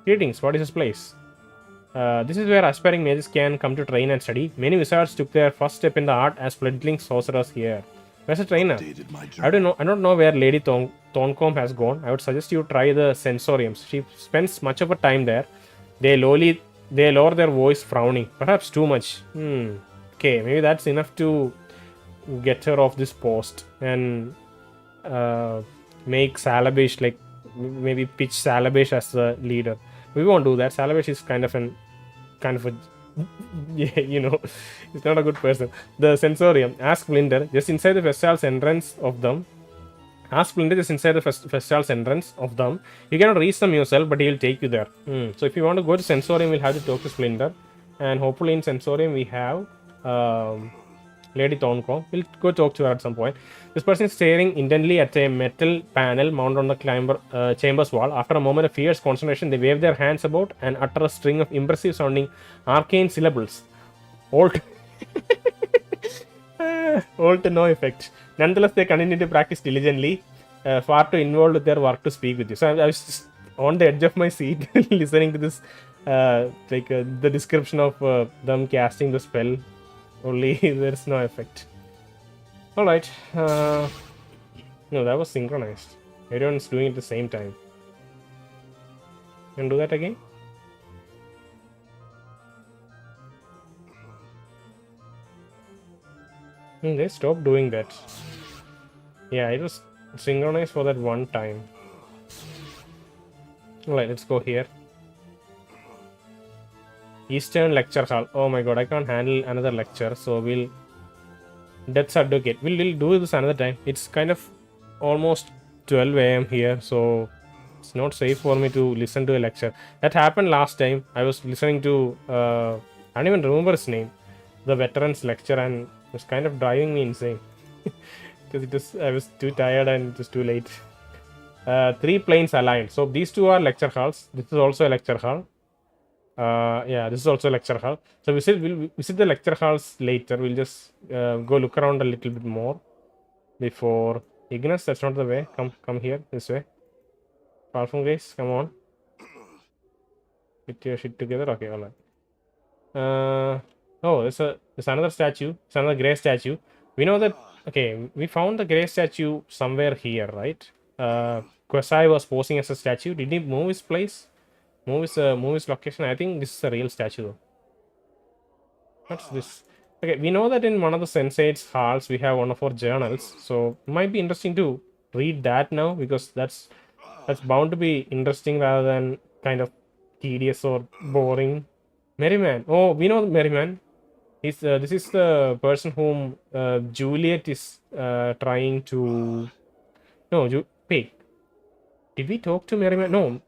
S1: What is this place? This is where aspiring mages can come to train and study. Many wizards took their first step in the art as fledgling sorcerers here. Where's the trainer? I don't know where Lady Thorncombe has gone. I would suggest you try the sensoriums. She spends much of her time there. They lower their voice, frowning. Perhaps too much. Okay, maybe that's enough to get her off this post and make Salabish, like maybe pitch Salabish as the leader. We won't do that. Salabish is kind of a yeah, you know, he's not a good person. The sensorium. Ask Splinter just inside the Festhall's entrance of them. You cannot reach them yourself, but he will take you there. So if you want to go to sensorium, we'll have to talk to Splinter. And hopefully in sensorium we have Lady Thorncombe. We'll go talk to her at some point. This person is staring intently at a metal panel mounted on the chamber's wall. After a moment of fierce concentration, they wave their hands about and utter a string of impressive sounding arcane syllables. All to no effect. Nonetheless, they continue to practice diligently. far too involved with their work to speak with you. So I was just on the edge of my seat listening to this, the description of them casting the spell. Only there's no effect. All right. No, that was synchronized. Everyone's doing it at the same time. Can do that again? They stopped doing that. Yeah, it was synchronized for that one time. Alright, let's go here. Eastern Lecture Hall. Oh my god, I can't handle another lecture, so we'll... Death's Advocate. We'll do this another time. It's kind of almost 12 a.m. here, so it's not safe for me to listen to a lecture. That happened last time. I was listening to... I don't even remember his name. The veteran's lecture, and it was kind of driving me insane. Because I was too tired and it was too late. 3 planes aligned. So these 2 are lecture halls. This is also a lecture hall. Yeah, this is also a lecture hall. So we'll visit the lecture halls later. We'll just go look around a little bit more before. Ignis, that's not the way. Come here, this way. Powerful Grace, come on. Get your shit together. Okay, alright. Oh, there's another statue. It's another grey statue. We know that. Okay, we found the grey statue somewhere here, right? Kwasai was posing as a statue. Did he move his place? Move his location? I think this is a real statue though. What's this? Okay, we know that in one of the Sensate's halls we have one of our journals. So it might be interesting to read that now, because that's bound to be interesting rather than kind of tedious or boring. Merriman. Oh, we know Merriman. This is the person whom Juliet is trying to... No, wait. Did we talk to Merriman? No.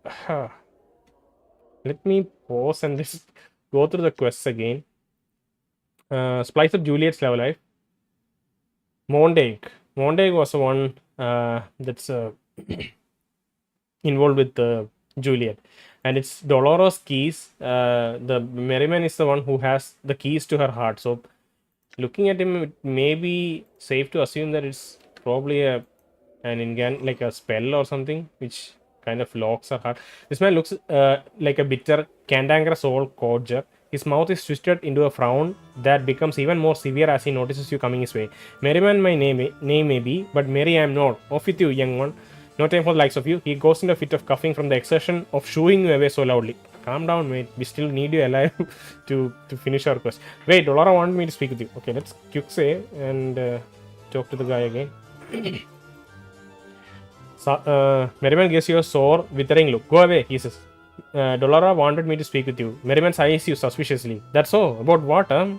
S1: Let me pause and just go through the quests again. Splice up Juliet's love life. Mondague. Mondague was the one that's involved with Juliet. And it's Dolores' keys. The Merriman is the one who has the keys to her heart. So looking at him, it may be safe to assume that it's probably like a spell or something, which kind of locks her heart. This man looks like a bitter, cantankerous old codger. His mouth is twisted into a frown that becomes even more severe as he notices you coming his way. Merriman, my name may be, but Mary I am not. Off with you, young one. No time for the likes of you. He goes into a fit of coughing from the exertion of shooing you away so loudly. Calm down, mate. We still need you alive to finish our quest. Wait, Dolora wanted me to speak with you. Okay, let's quick save and talk to the guy again. Merriman gives you a sore, withering look. Go away, he says. Dolora wanted me to speak with you. Merriman eyes you suspiciously. That's so. About what, Well,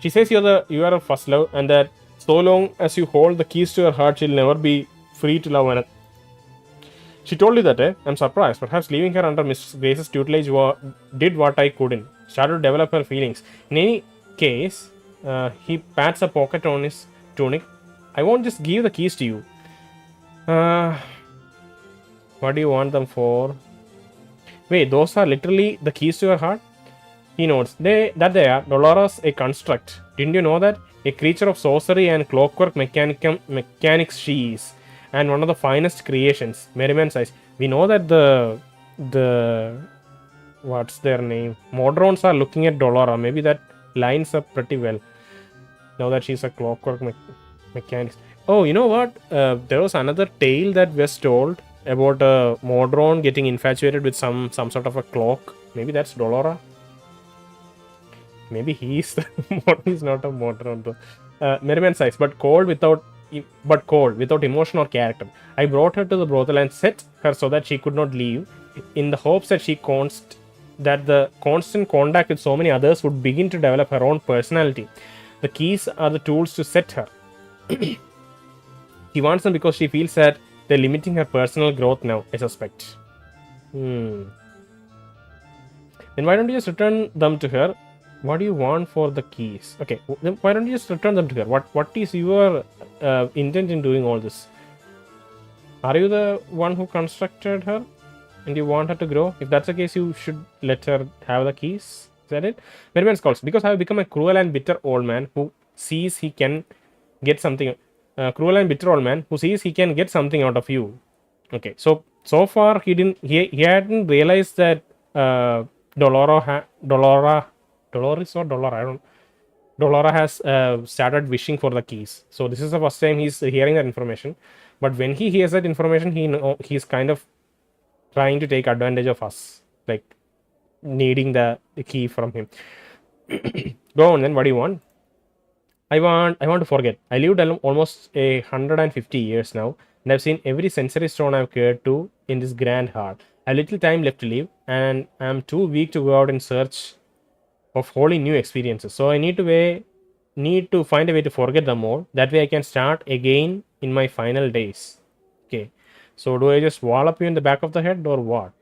S1: she says you are a first love, and that so long as you hold the keys to her heart, she'll never be free to love another. She told you that, eh? I'm surprised. Perhaps leaving her under Miss Grace's tutelage did what I couldn't. Started to develop her feelings. In any case, he pats a pocket on his tunic. I won't just give the keys to you. What do you want them for? Wait, those are literally the keys to your heart? He notes. They are. Dolores, a construct. Didn't you know that? A creature of sorcery and clockwork mechanics she is. And one of the finest creations. Merriman says. We know that the what's their name? Modrons are looking at Dolora. Maybe that lines up pretty well. Now that she's a clockwork mechanics. Oh, you know what? There was another tale that was told about a Modron getting infatuated with some sort of a clock. Maybe that's Dolora. Maybe he's he's not a Modron though. Merriman sighs, but cold without emotion or character. I brought her to the brothel and set her so that she could not leave, in the hopes that that the constant contact with so many others would begin to develop her own personality. The keys are the tools to set her. He wants them because she feels that they're limiting her personal growth now, I suspect. Then why don't you just return them to her? What do you want for the keys? Okay, then why don't you just return them to her? What is your intent in doing all this? Are you the one who constructed her and you want her to grow? If that's the case, you should let her have the keys. Is that it? Merriman calls. Because I have become a cruel and bitter old man who sees he can get something. cruel and bitter old man who sees he can get something out of you. Okay, so far he hadn't realized that Dolores or Dolora, I don't. Dolora has started wishing for the keys. So this is the first time he's hearing that information. But when he hears that information, he's kind of trying to take advantage of us, like needing the key from him. Go on then. What do you want? I want to forget. I lived almost 150 years now, and I've seen every sensory stone I've cared to in this grand heart. I have little time left to live, and I'm too weak to go out in search of wholly new experiences. So I need to find a way to forget them all. That way I can start again in my final days. Okay. So do I just wallop you in the back of the head or what?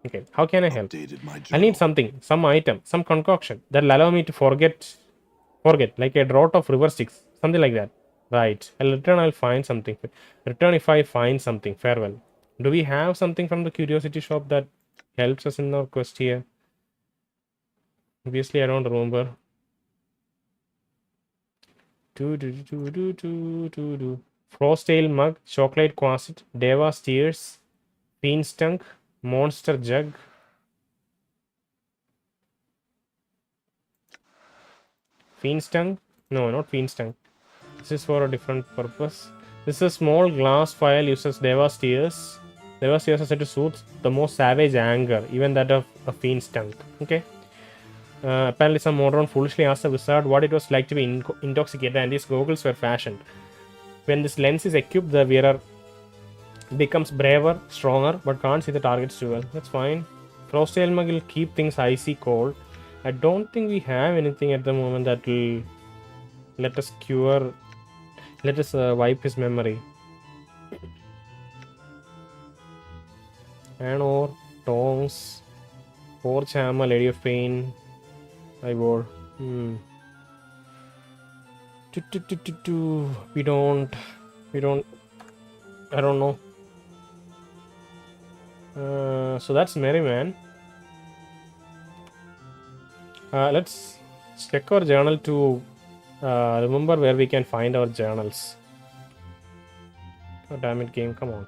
S1: Okay. How can I help? I need something, some item, some concoction that'll allow me to forget, like a draught of river Styx, something like that. Right. I'll return. I'll find something. Return if I find something. Farewell. Do we have something from the curiosity shop that helps us in our quest here? Obviously, I don't remember. Frostale mug, chocolate quasit, Deva's tears, fiend stunk, monster jug. Fiend stunk? No, not fiend stunk. This is for a different purpose. This is a small glass vial uses Deva's tears. Deva's tears are said to soothe the most savage anger, even that of a fiend stunk. Okay. Apparently, some moron foolishly asked the wizard what it was like to be intoxicated, and these goggles were fashioned. When this lens is equipped, the wearer becomes braver, stronger, but can't see the targets too well. That's fine. Frostale mug will keep things icy cold. I don't think we have anything at the moment that will let us wipe his memory. Anor, tongs, Forge hammer, Lady of Pain. I wore. We don't. I don't know. So that's Merriman. Let's check our journal to remember where we can find our journals. Oh, damn it, game! Come on.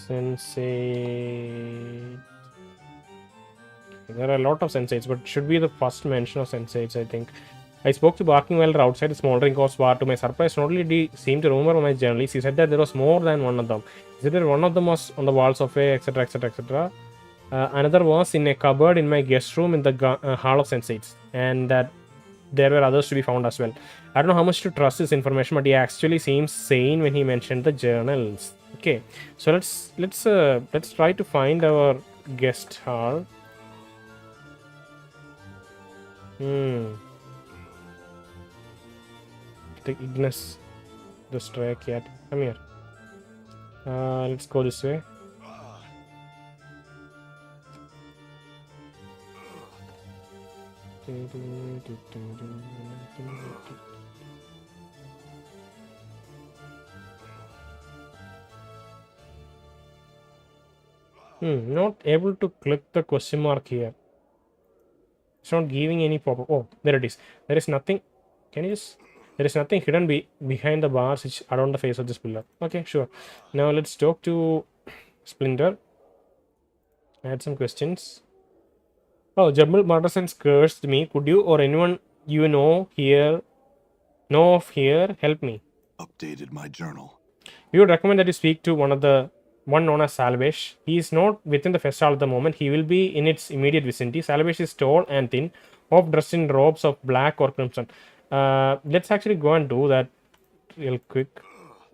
S1: Sensate. There are a lot of sensates, but should be the first mention of sensates, I think. I spoke to Barking Welder outside the smoldering coast bar. To my surprise, not only did he seem to remember my journals, he said that there was more than one of them. He said that one of them was on the walls of a etc etc etc. Another was in a cupboard in my guest room in the Hall of Sensates, and that there were others to be found as well. I don't know how much to trust this information, but he actually seems sane when he mentioned the journals. Okay, so let's try to find our guest hall. The Ignis, the stray cat. Come here. Let's go this way. Not able to click the question mark here. It's not giving any pop-up. Oh, there it is. There is nothing. Can you just... There is nothing hidden behind the bars which around the face of this pillar. Okay, sure. Now let's talk to Splinter. I had some questions. Oh, Jumble Murdersense cursed me. Could you or anyone you know of here help me?
S3: Updated my journal.
S1: We would recommend that you speak to one known as Salvesh. He is not within the Festhall at the moment. He will be in its immediate vicinity. Salvesh is tall and thin, often dressed in robes of black or crimson. Let's actually go and do that real quick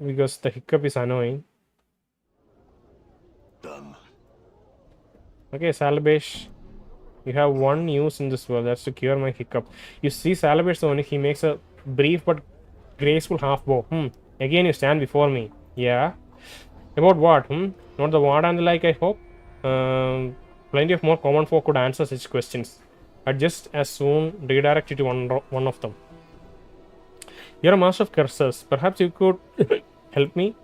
S1: because the hiccup is annoying.
S3: Done.
S1: Okay, Salvesh, you have one use in this world. That's to cure my hiccup. You see Salvesh only. He makes a brief but graceful half bow. Again, you stand before me. Yeah. About what? Not the what and the like, I hope. Plenty of more common folk could answer such questions. I'd just as soon redirect you to one of them. You're a master of curses. Perhaps you could help me.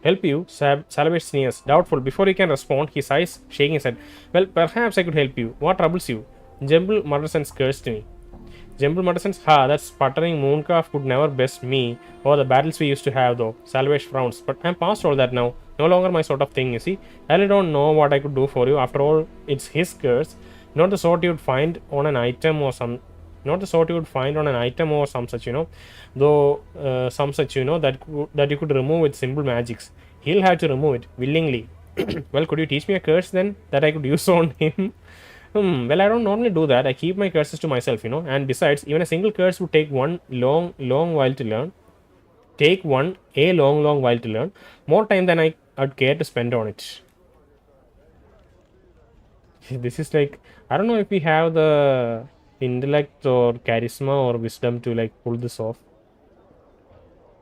S1: Help you? Salvage sneers. Doubtful. Before he can respond, his eyes shaking his head. Well, perhaps I could help you. What troubles you? Jumble Murdersense cursed me. Jumble Murdersense, ha, that sputtering mooncalf could never best me or the battles we used to have though. Salvage frowns. But I'm past all that now. No longer my sort of thing, you see. I really don't know what I could do for you. After all, it's his curse. Not the sort you'd find on an item or some not the sort you would find on an item or some such, though some such, that you could remove with simple magics. He'll have to remove it willingly. Well, could you teach me a curse then that I could use on him? Well, I don't normally do that. I keep my curses to myself, and besides, even a single curse would take one long while to learn. A long while to learn. More time than I'd care to spend on it. This is like, I don't know if we have the intellect or charisma or wisdom to like pull this off.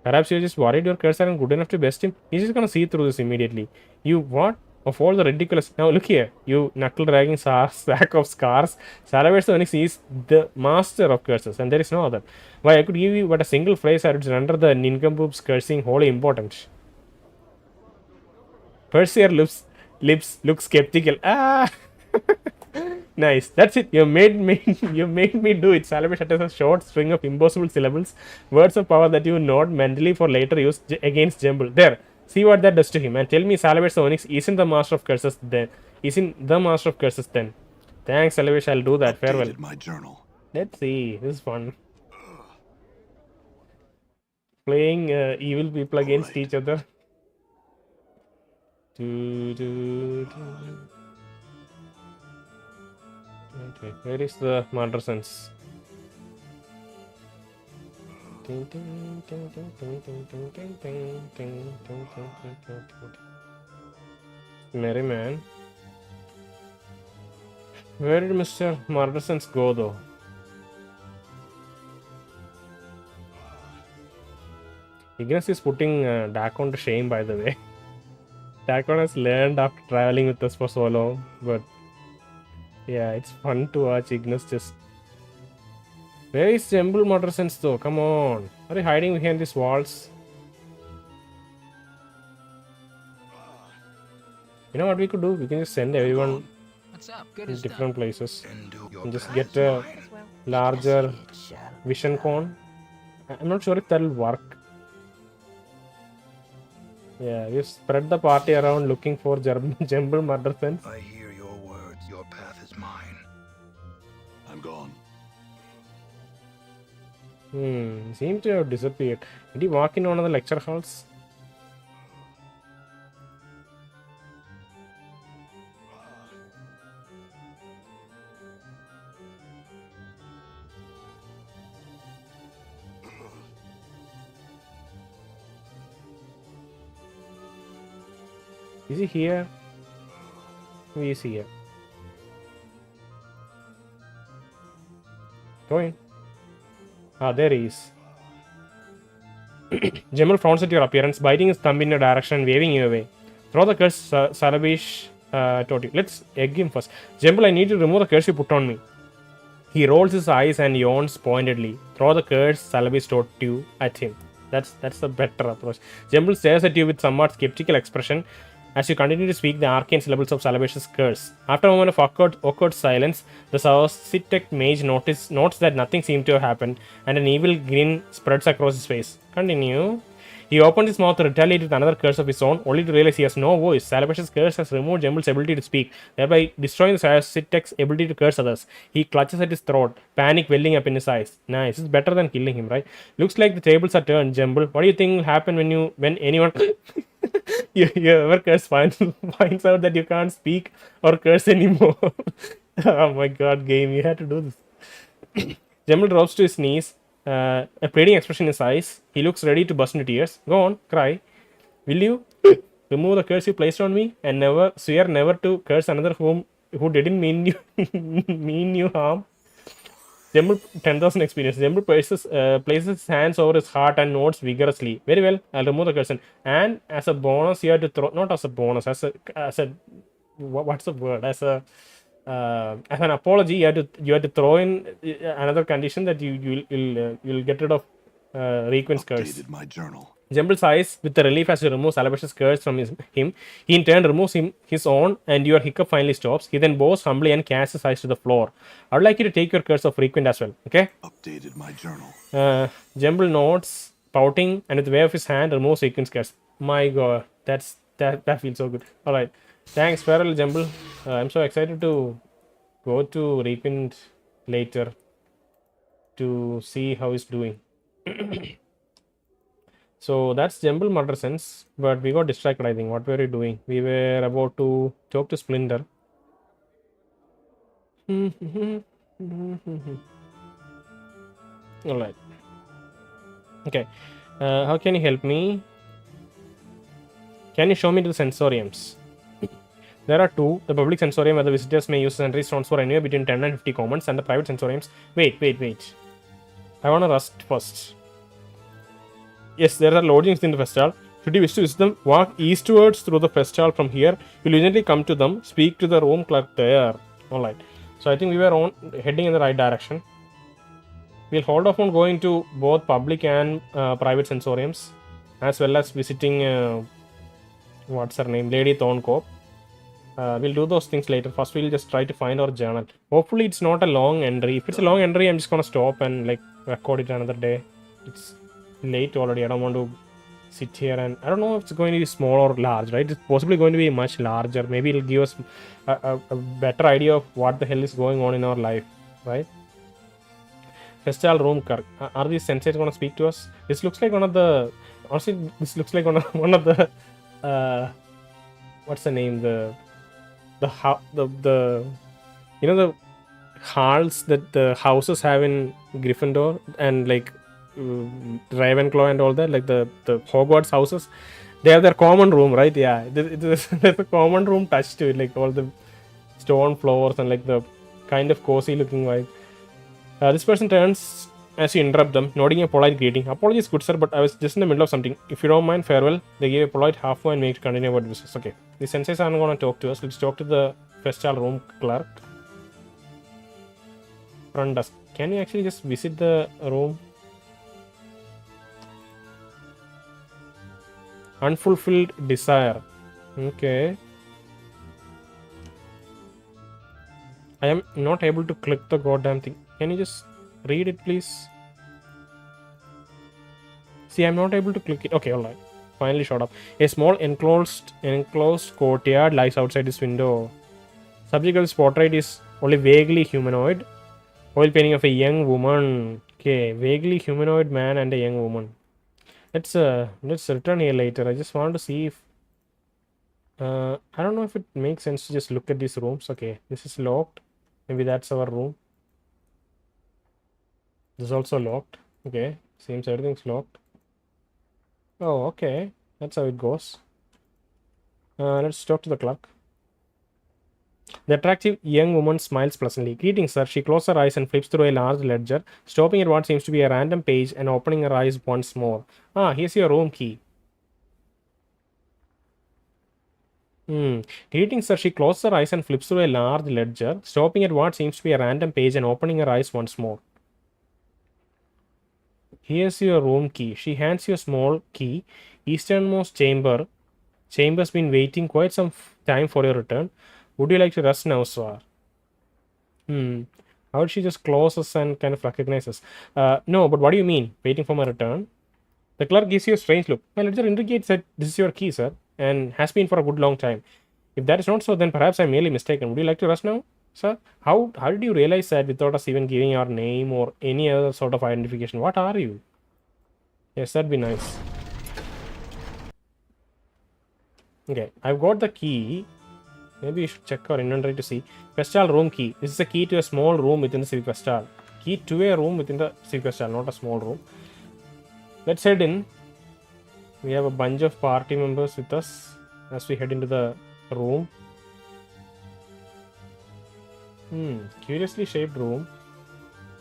S1: Perhaps you're just worried your curse aren't good enough to best him. He's just gonna see through this immediately. You what? Of all the ridiculous. Now look here, you knuckle dragging sack of scars. Salvage the Onyx is the master of curses, and there is no other. Why, I could give you but a single phrase I would render the nincompoop's cursing wholly important. Perseer lips look skeptical. Ah. Nice. That's it. You made me do it. Salvage utters a short string of impossible syllables, words of power that you note mentally for later use against Jumble. There. See what that does to him. And tell me Salvage the Onyx isn't the master of curses then. Isn't the master of curses then. Thanks, Salvage. I'll do that. Farewell.
S3: My journal.
S1: Let's see. This is fun. Playing evil people against each other. Okay, where is the Murdersense? Merriman. Where did Mr. Murdersense go though? Ignis is putting Dakon to shame, by the way. Dakon has learned after traveling with us for so long, but yeah, it's fun to watch Ignis just... Where is Jumble Murdersense though? Come on. Are you hiding behind these walls? You know what we could do? We can just send everyone in different places and just get a larger vision cone. I'm not sure if that'll work. Yeah, you spread the party around looking for Jumble Murdersense.
S4: I hear your words. Your path is mine.
S3: I'm gone.
S1: He seemed to have disappeared. Did he walk in one of the lecture halls? Is he here? He is here. Go in. Ah, there he is. Jumble frowns at your appearance, biting his thumb in your direction and waving you away. Throw the curse, Salabish told you. Let's egg him first. Jumble, I need you to remove the curse you put on me. He rolls his eyes and yawns pointedly. Throw the curse, Salabish told you at him. That's the better approach. Jumble stares at you with somewhat skeptical expression as you continue to speak the arcane syllables of Salabash's curse. After a moment of awkward silence, the Civic mage notes that nothing seemed to have happened, and an evil grin spreads across his face. Continue. He opened his mouth to retaliate with another curse of his own, only to realize he has no voice. Salabash's curse has removed Jumble's ability to speak, thereby destroying the Civic's ability to curse others. He clutches at his throat, panic welling up in his eyes. Nice, it's better than killing him, right? Looks like the tables are turned, Jumble. What do you think will happen when anyone your curse finds out that you can't speak or curse anymore? Oh my god, game, you had to do this. Jumble drops to his knees. A pleading expression in his eyes. He looks ready to burst into tears. Go on, cry. Will you remove the curse you placed on me and swear never to curse another who didn't mean you harm? Jumble 10,000 experience. Jumble places his hands over his heart and nods vigorously. Very well, I'll remove the curse. And as a bonus, you have to throw, not as a bonus, as a what's the word? As an apology, you have to throw in another condition that you'll get rid of Requin's curse.
S3: Updated my journal.
S1: Jumble sighs with the relief as he removes Alabash's curse from him. He in turn removes his own, and your hiccup finally stops. He then bows humbly and casts his eyes to the floor. I would like you to take your curse of Requint as well. Okay?
S3: Updated my journal.
S1: Jumble nods, pouting, and with the wave of his hand removes Requint's curse. My god, that feels so good. Alright. Thanks, Feral Jumble. I'm so excited to go to Requint later to see how he's doing. So that's Jumble Murdersense, but we got distracted, I think. What were we doing? We were about to talk to Splinter. Alright. Okay. How can you help me? Can you show me to the sensoriums? There are two. The public sensorium where the visitors may use sentry stones for anywhere between 10 and 50 commons, and the private sensoriums. Wait. I want to rust first. Yes, there are lodgings in the Festhall. Should you wish to visit them, walk eastwards through the Festhall from here. You'll immediately come to them. Speak to the room clerk there. Alright. So I think we were heading in the right direction. We'll hold off on going to both public and private sensoriums, as well as visiting what's her name? Lady Thorncope. We'll do those things later. First, we'll just try to find our journal. Hopefully, it's not a long entry. If it's a long entry, I'm just gonna stop and like record it another day. It's late already. I don't want to sit here, and I don't know if it's going to be small or large, right? It's possibly going to be much larger. Maybe it'll give us a better idea of what the hell is going on in our life, right? Festhall room clerk. Are these sensates going to speak to us? This looks like one of the. Honestly, this looks like one of the. What's the name? The you know the halls that the houses have in Gryffindor and like Ravenclaw and all that, like the Hogwarts houses, they have their common room, right? Yeah, there's a common room touch to it, like all the stone floors and like the kind of cozy looking vibe. This person turns as you interrupt them, nodding a polite greeting. Apologies, good sir, but I was just in the middle of something. If you don't mind, farewell. They gave a polite half and make to continue about business. Okay. The senseis aren't going to talk to us. Let's talk to the Festhall room clerk. Front desk. Can you actually just visit the room? Unfulfilled desire. Okay. I am not able to click the goddamn thing. Can you just read it, please? See, I'm not able to click it. Okay, alright. Finally showed up. A small enclosed courtyard lies outside this window. Subject of this portrait is only vaguely humanoid. Oil painting of a young woman. Okay, vaguely humanoid man and a young woman. Let's return here later. I just want to see if I don't know if it makes sense to just look at these rooms. Okay, this is locked. Maybe that's our room. This is also locked. Okay, seems everything's locked. Oh, okay. That's how it goes. Let's talk to the clerk. The attractive young woman smiles pleasantly. Greetings, sir. She closes her eyes and flips through a large ledger, stopping at what seems to be a random page and opening her eyes once more. Ah, here's your room key. Greetings, sir. She closes her eyes and flips through a large ledger, stopping at what seems to be a random page and opening her eyes once more. Here's your room key. She hands you a small key. Easternmost chamber. Chamber's been waiting quite some time for your return. Would you like to rest now, sir? How would she just close us and kind of recognize us? No, but what do you mean? Waiting for my return? The clerk gives you a strange look. My ledger indicates that this is your key, sir, and has been for a good long time. If that is not so, then perhaps I'm merely mistaken. Would you like to rest now, sir? How did you realize that without us even giving our name or any other sort of identification? What are you? Yes, that'd be nice. Okay, I've got the key. Maybe you should check our inventory to see. Festhall room key. This is a key to a small room within the Civic Festhall. Key to a room within the Civic Festhall, not a small room. Let's head in. We have a bunch of party members with us as we head into the room. Curiously shaped room.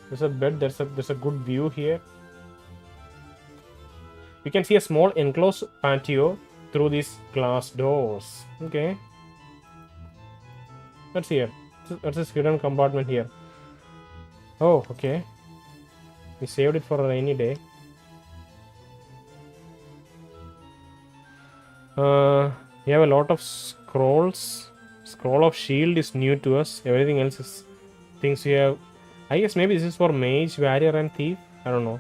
S1: There's a bed. There's a good view here. You can see a small enclosed patio through these glass doors. Okay. What's here? What's this hidden compartment here? Oh, okay. We saved it for a rainy day. We have a lot of scrolls. Scroll of shield is new to us. Everything else is things we have. I guess maybe this is for mage, warrior, and thief. I don't know.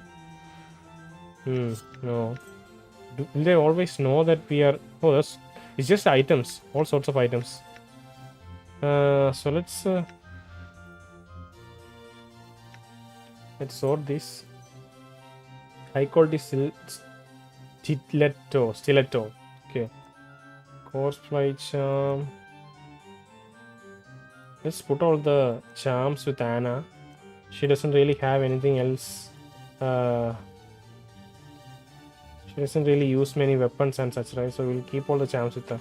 S1: No. Will they always know that we are? Oh, it's just items. All sorts of items. So let's sort this. High quality stiletto. Okay. Course flight charm. Let's put all the charms with Anna. She doesn't really have anything else. She doesn't really use many weapons and such, right? So we'll keep all the charms with her.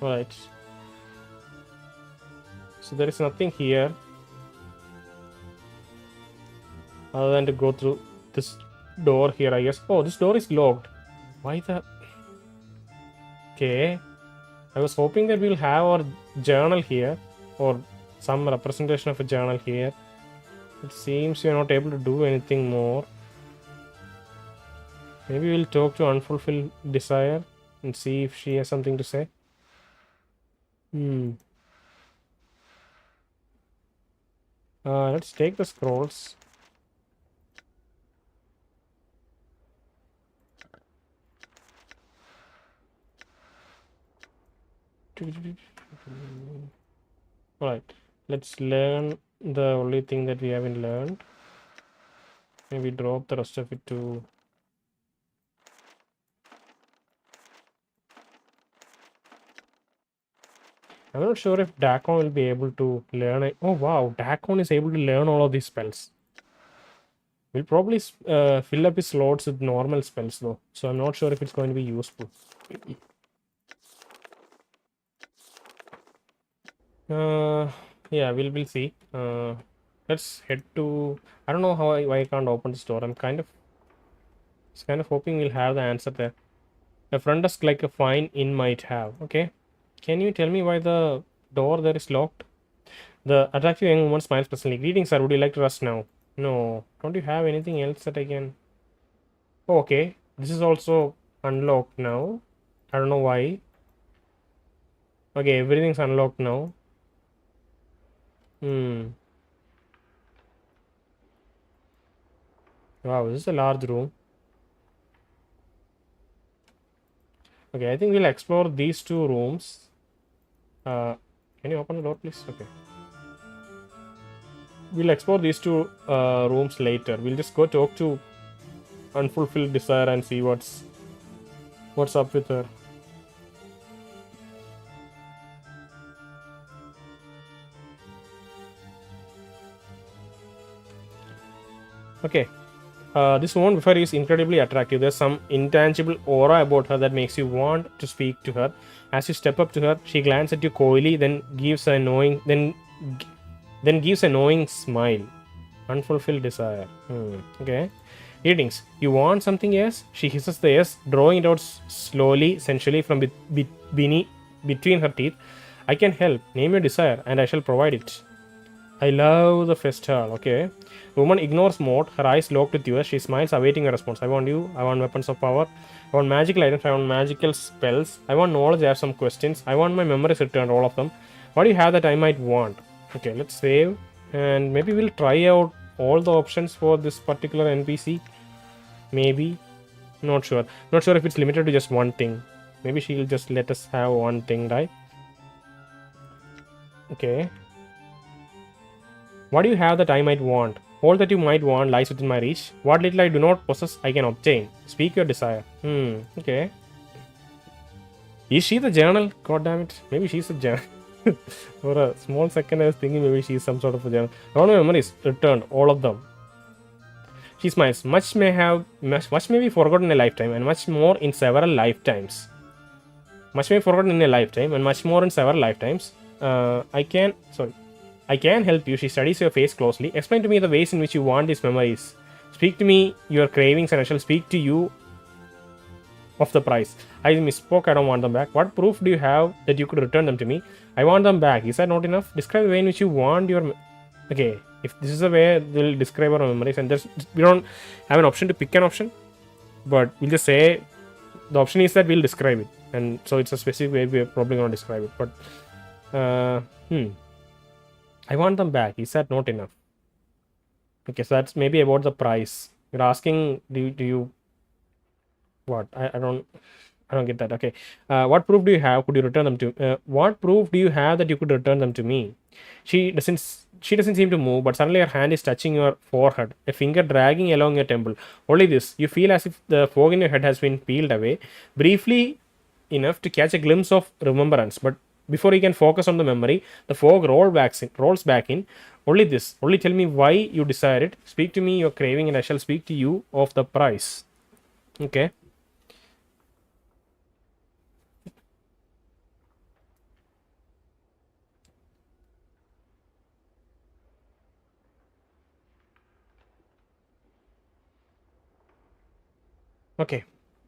S1: Alright. So there is nothing here other than to go through this door here, I guess. Oh, this door is locked. Why the... Okay. I was hoping that we'll have our journal here, or some representation of a journal here. It seems we're not able to do anything more. Maybe we'll talk to un-fulfil desire and see if she has something to say. Let's take the scrolls. Alright, let's learn the only thing that we haven't learned. Maybe drop the rest of it to... I'm not sure if Dakon will be able to learn it. Oh wow, Dakon is able to learn all of these spells. We'll probably fill up his slots with normal spells though, so I'm not sure if it's going to be useful. Yeah, we'll see. Let's head to... I don't know why I can't open this door. I'm kind of hoping we'll have the answer there. A front desk like a fine inn might have. Okay. Can you tell me why the door there is locked? The attractive young woman smiles pleasantly. Greetings, sir. Would you like to rest now? No. Don't you have anything else that I can... Oh, okay. This is also unlocked now. I don't know why. Okay, everything's unlocked now. Wow, this is a large room. Okay, I think we'll explore these two rooms. Can you open the door, please? Okay. We'll explore these two rooms later. We'll just go talk to un-fulfilled desire and see what's up with her. Okay. This woman before is incredibly attractive. There's some intangible aura about her that makes you want to speak to her. As you step up to her, she glances at you coyly, then gives an knowing smile. Un-fulfilled desire. Okay. Greetings. You want something? Yes? She hisses the yes, drawing it out slowly, sensually from between her teeth. I can help. Name your desire, and I shall provide it. I love the Festhall. Okay. The woman ignores Maud, her eyes locked with yours. She smiles, awaiting a response. I want you. I want weapons of power. I want magical items. I want magical spells. I want knowledge. I have some questions. I want my memories returned, all of them. What do you have that I might want? Okay, let's save. And maybe we'll try out all the options for this particular NPC. Maybe. Not sure. Not sure if it's limited to just one thing. Maybe she'll just let us have one thing, right? Okay. What do you have that I might want? All that you might want lies within my reach. What little I do not possess, I can obtain. Speak your desire. Okay. Is she the journal? God damn it. Maybe she's the journal. For a small second, I was thinking maybe she's some sort of a journal. All my memories returned, all of them. She smiles. Much may be forgotten in a lifetime, and much more in several lifetimes. Much may be forgotten in a lifetime, and much more in several lifetimes. I can help you. She studies your face closely. Explain to me the ways in which you want these memories. Speak to me your cravings and I shall speak to you of the price. I misspoke. I don't want them back. What proof do you have that you could return them to me? I want them back. Is that not enough? Describe the way in which you want your... Okay, if this is the way they'll describe our memories, and we don't have an option to pick an option, but we'll just say the option is that we'll describe it, and so it's a specific way we're probably going to describe it. But I want them back. Is that not enough? Okay, so that's maybe about the price. You're asking, do you what? I don't get that. Okay, what proof do you have? Could you return them to? What proof do you have that you could return them to me? She doesn't seem to move, but suddenly her hand is touching your forehead, a finger dragging along your temple. Only this, you feel as if the fog in your head has been peeled away, briefly enough to catch a glimpse of remembrance. But before you can focus on the memory, the fog rolls back in. Only this, only tell me why you desire it. Speak to me your craving, and I shall speak to you of the price. Okay. Okay.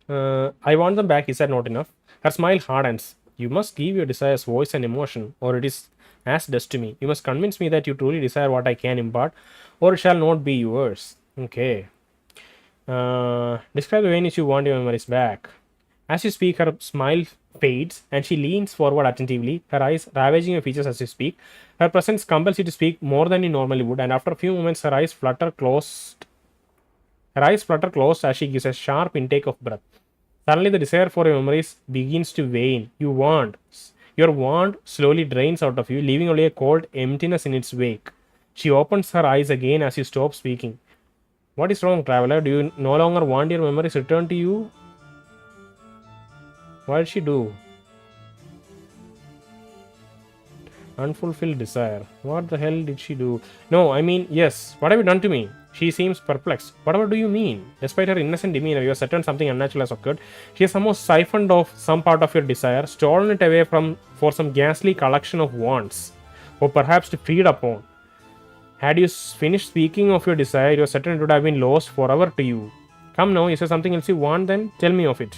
S1: I want them back. Is that not enough? Her smile hardens. You must give your desires voice and emotion, or it is as dust to me. You must convince me that you truly desire what I can impart, or it shall not be yours. Okay. Describe the way in which you want your memories back. As you speak, her smile fades, and she leans forward attentively, her eyes ravaging your features as you speak. Her presence compels you to speak more than you normally would, and after a few moments, her eyes flutter closed. Her eyes flutter closed as she gives a sharp intake of breath. Suddenly, the desire for your memories begins to wane. Your want slowly drains out of you, leaving only a cold emptiness in its wake. She opens her eyes again as you stop speaking. What is wrong, traveler? Do you no longer want your memories returned to you? What did she do? Unfulfilled desire. What the hell did she do? No, I mean, yes. What have you done to me? She seems perplexed. Whatever do you mean? Despite her innocent demeanor, you are certain something unnatural has occurred. She has somehow siphoned off some part of your desire, stolen it away for some ghastly collection of wants, or perhaps to feed upon. Had you finished speaking of your desire, you are certain it would have been lost forever to you. Come now, is there something else you want then? Tell me of it.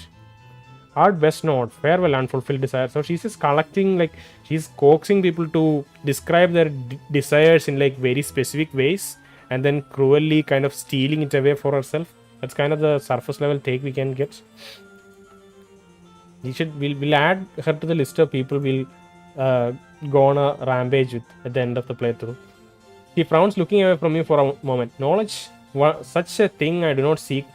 S1: Art best not. Farewell, unfulfilled desire. So she's just collecting, like, she's coaxing people to describe their desires in, like, very specific ways, and then cruelly kind of stealing it away for herself. That's kind of the surface level take we can get. We'll add her to the list of people we'll go on a rampage with at the end of the playthrough. He frowns, looking away from you for a moment. Knowledge? Such a thing I do not seek.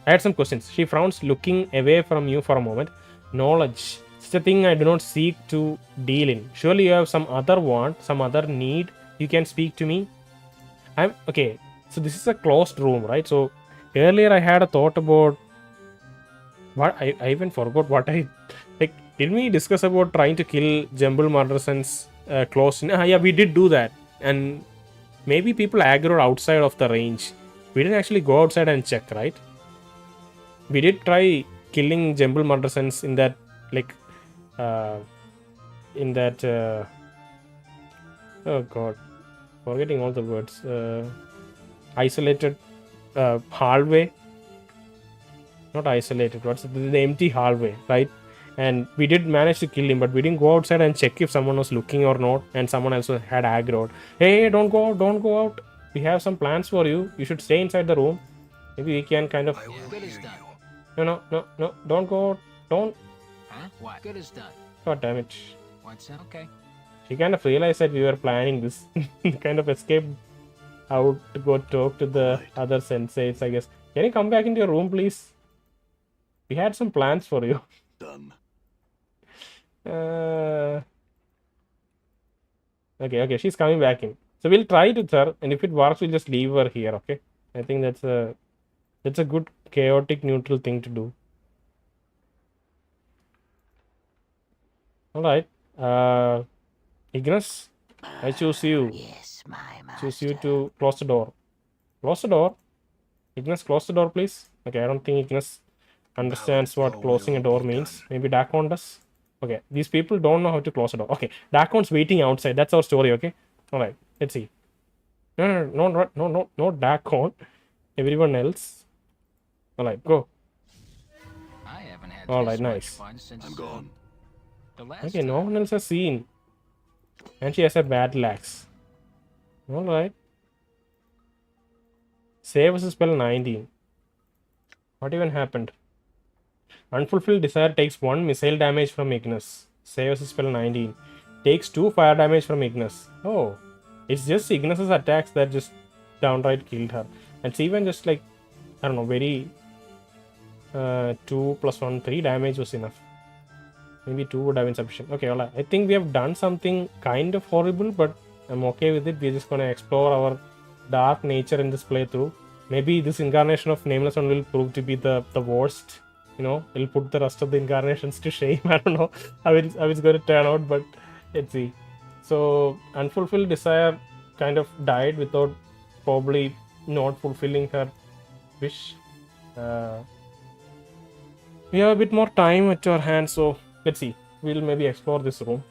S1: I had some questions. She frowns, looking away from you for a moment. Knowledge. Such a thing I do not seek to deal in. Surely you have some other want, some other need. You can speak to me. Okay. So this is a closed room, right? So earlier I had a thought about what I even forgot what I like. Didn't we discuss about trying to kill Jumble Murdersense close? Yeah, we did do that, and maybe people aggroed outside of the range. We didn't actually go outside and check, right? We did try killing Jumble Murdersense in that, like, oh god, forgetting all the words. Isolated hallway. Not isolated. What's the empty hallway, right? And we did manage to kill him, but we didn't go outside and check if someone was looking or not, and someone also had aggroed. Hey, don't go out. We have some plans for you. You should stay inside the room. Maybe we can kind of...
S2: Good is done.
S1: No, don't go out. Don't.
S2: Huh? What? Good is done.
S1: God damn it.
S2: What's that? Okay.
S1: She kind of realized that we were planning this. Kind of escaped out to go talk to the other senseis, I guess. Can you come back into your room, please? We had some plans for you.
S3: Done.
S1: Okay, she's coming back in. So we'll try it with her, and if it works, we'll just leave her here, okay? I think that's a good chaotic neutral thing to do. Alright. Ignis, I choose you.
S5: Yes, my master.
S1: Choose you to close the door. Close the door? Ignis, close the door, please. Okay, I don't think Ignis understands what closing a door means. Maybe Dakon does. Okay, these people don't know how to close a door. Okay, Dakon's waiting outside. That's our story, okay? Alright, let's see. No, Dakon. Everyone else. Alright, go.
S2: I haven't had
S1: All
S2: this
S1: right,
S2: much
S1: nice.
S2: fun since
S3: I'm gone.
S2: the last
S1: Okay, no
S2: time.
S1: one else has seen. And she has a battle axe. Alright. Save us spell 19. What even happened? Unfulfilled Desire takes 1 missile damage from Ignis. Save us spell 19. Takes 2 fire damage from Ignis. Oh. It's just Ignis's attacks that just downright killed her. And it's even just like, I don't know, very 2 plus 1, 3 damage was enough. Maybe 2 would have been sufficient. Okay, well, I think we have done something kind of horrible, but I'm okay with it. We're just gonna explore our dark nature in this playthrough. Maybe this incarnation of Nameless One will prove to be the worst. You know, it'll put the rest of the incarnations to shame. I don't know how it's going to turn out, but let's see. So, Unfulfilled Desire kind of died without probably not fulfilling her wish. We have a bit more time at our hand, so let's see. We'll maybe explore this room.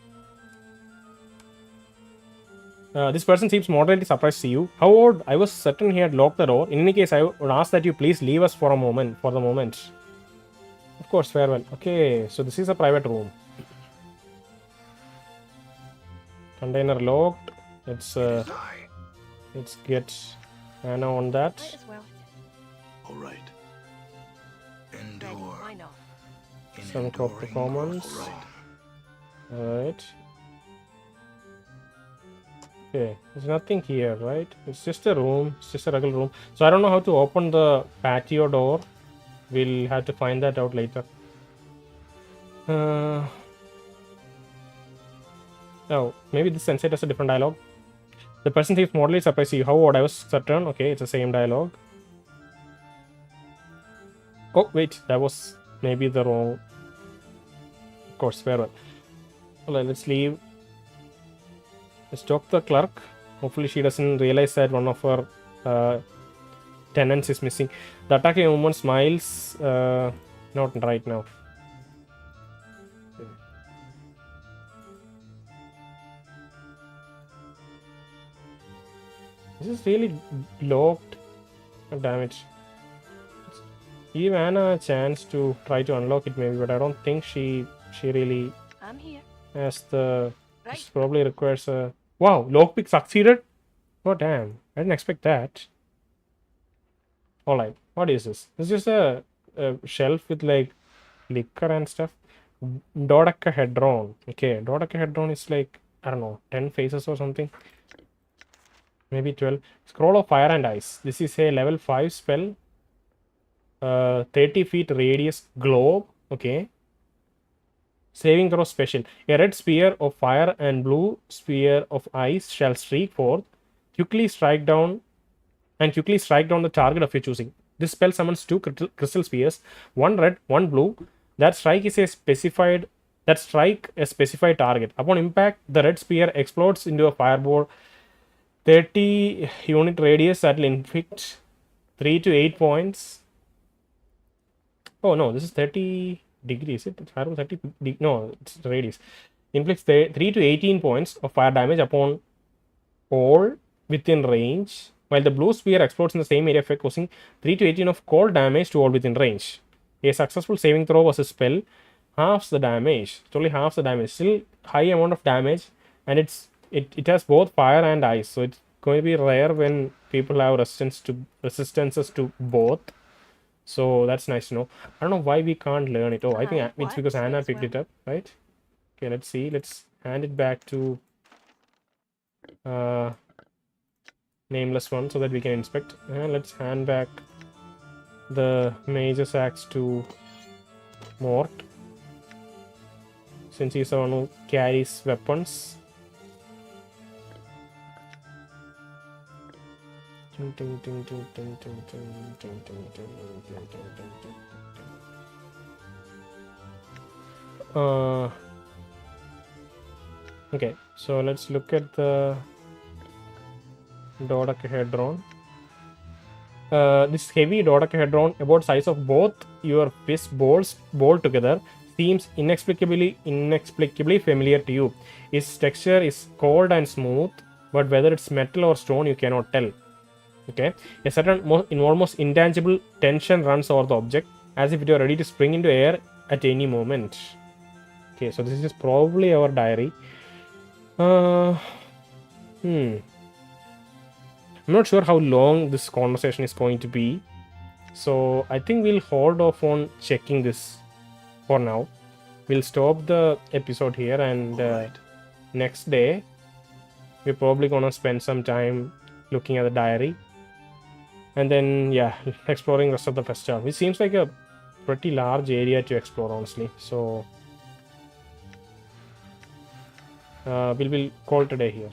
S1: This person seems moderately surprised to see you. How odd! I was certain he had locked the door. In any case, I would ask that you please leave us for a moment. For the moment. Of course, farewell. Okay, so this is a private room. Container locked. Let's
S4: It is I.
S1: let's get Anna on that.
S5: Might as well.
S3: All right.
S5: Ready,
S4: Endure.
S5: why not?
S4: In
S1: Some top
S4: enduring
S1: performance.
S4: mortal wrong.
S1: Alright. Okay, there's nothing here, right? It's just a room. It's just a regular room. So I don't know how to open the patio door. We'll have to find that out later. Oh, maybe this sensei has a different dialogue. The person seems moderately surprised to see you. How odd, I was certain. Okay, it's the same dialogue. Oh, wait, that was maybe the wrong. Of course, farewell. Alright, let's leave. Let's talk to the clerk. Hopefully, she doesn't realize that one of her tenants is missing. The attacking woman smiles. Not right now. This is really locked. Damage. Give Anna a chance to try to unlock it, maybe, but I don't think she really
S5: I'm here.
S1: has the.
S5: Right.
S1: This probably requires a. Wow, lockpick succeeded. Oh damn! I didn't expect that. All right, what is this? It's just a shelf with like liquor and stuff. Dodecahedron. Okay, dodecahedron is like, I don't know, 10 faces or something. Maybe 12. Scroll of Fire and Ice. This is a level 5 spell. 30 feet radius globe. Okay. Saving throw special. A red spear of fire and blue spear of ice shall streak forth. Quickly strike down the target of your choosing. This spell summons 2 crystal spears, 1 red, 1 blue. That strike a specified target. Upon impact, the red spear explodes into a fireball 30 unit radius that will inflict 3 to 8 points. Oh no, this is 30 degrees. It's 30 no, it's radius. Inflicts 3 to 18 points of fire damage upon all within range, while the blue spear explodes in the same area, causing 3 to 18 of cold damage to all within range. A successful saving throw was a spell halves the damage. It's only half the damage. Still high amount of damage, and it has both fire and ice, so it's going to be rare when people have resistances to both. So that's nice to know. I don't know why we can't learn it. Oh, I think it's
S5: What?
S1: because Anna
S5: As
S1: picked
S5: well.
S1: it up, right? Okay, let's see. Let's hand it back to Nameless One so that we can inspect. And let's hand back the Mage's Axe to Mort, since he's the one who carries weapons. Okay, so let's look at the dodecahedron. This heavy dodecahedron, about size of both your fist balls bolt together, seems inexplicably familiar to you. Its texture is cold and smooth, but whether it's metal or stone you cannot tell. Okay, a certain almost intangible tension runs over the object, as if it were ready to spring into air at any moment. Okay, so this is probably our diary. I'm not sure how long this conversation is going to be, so I think we'll hold off on checking this for now. We'll stop the episode here, and
S3: Alright.
S1: next day we're probably gonna spend some time looking at the diary, and then yeah, exploring rest of the Festhall. It seems like a pretty large area to explore, honestly. So we'll call today here.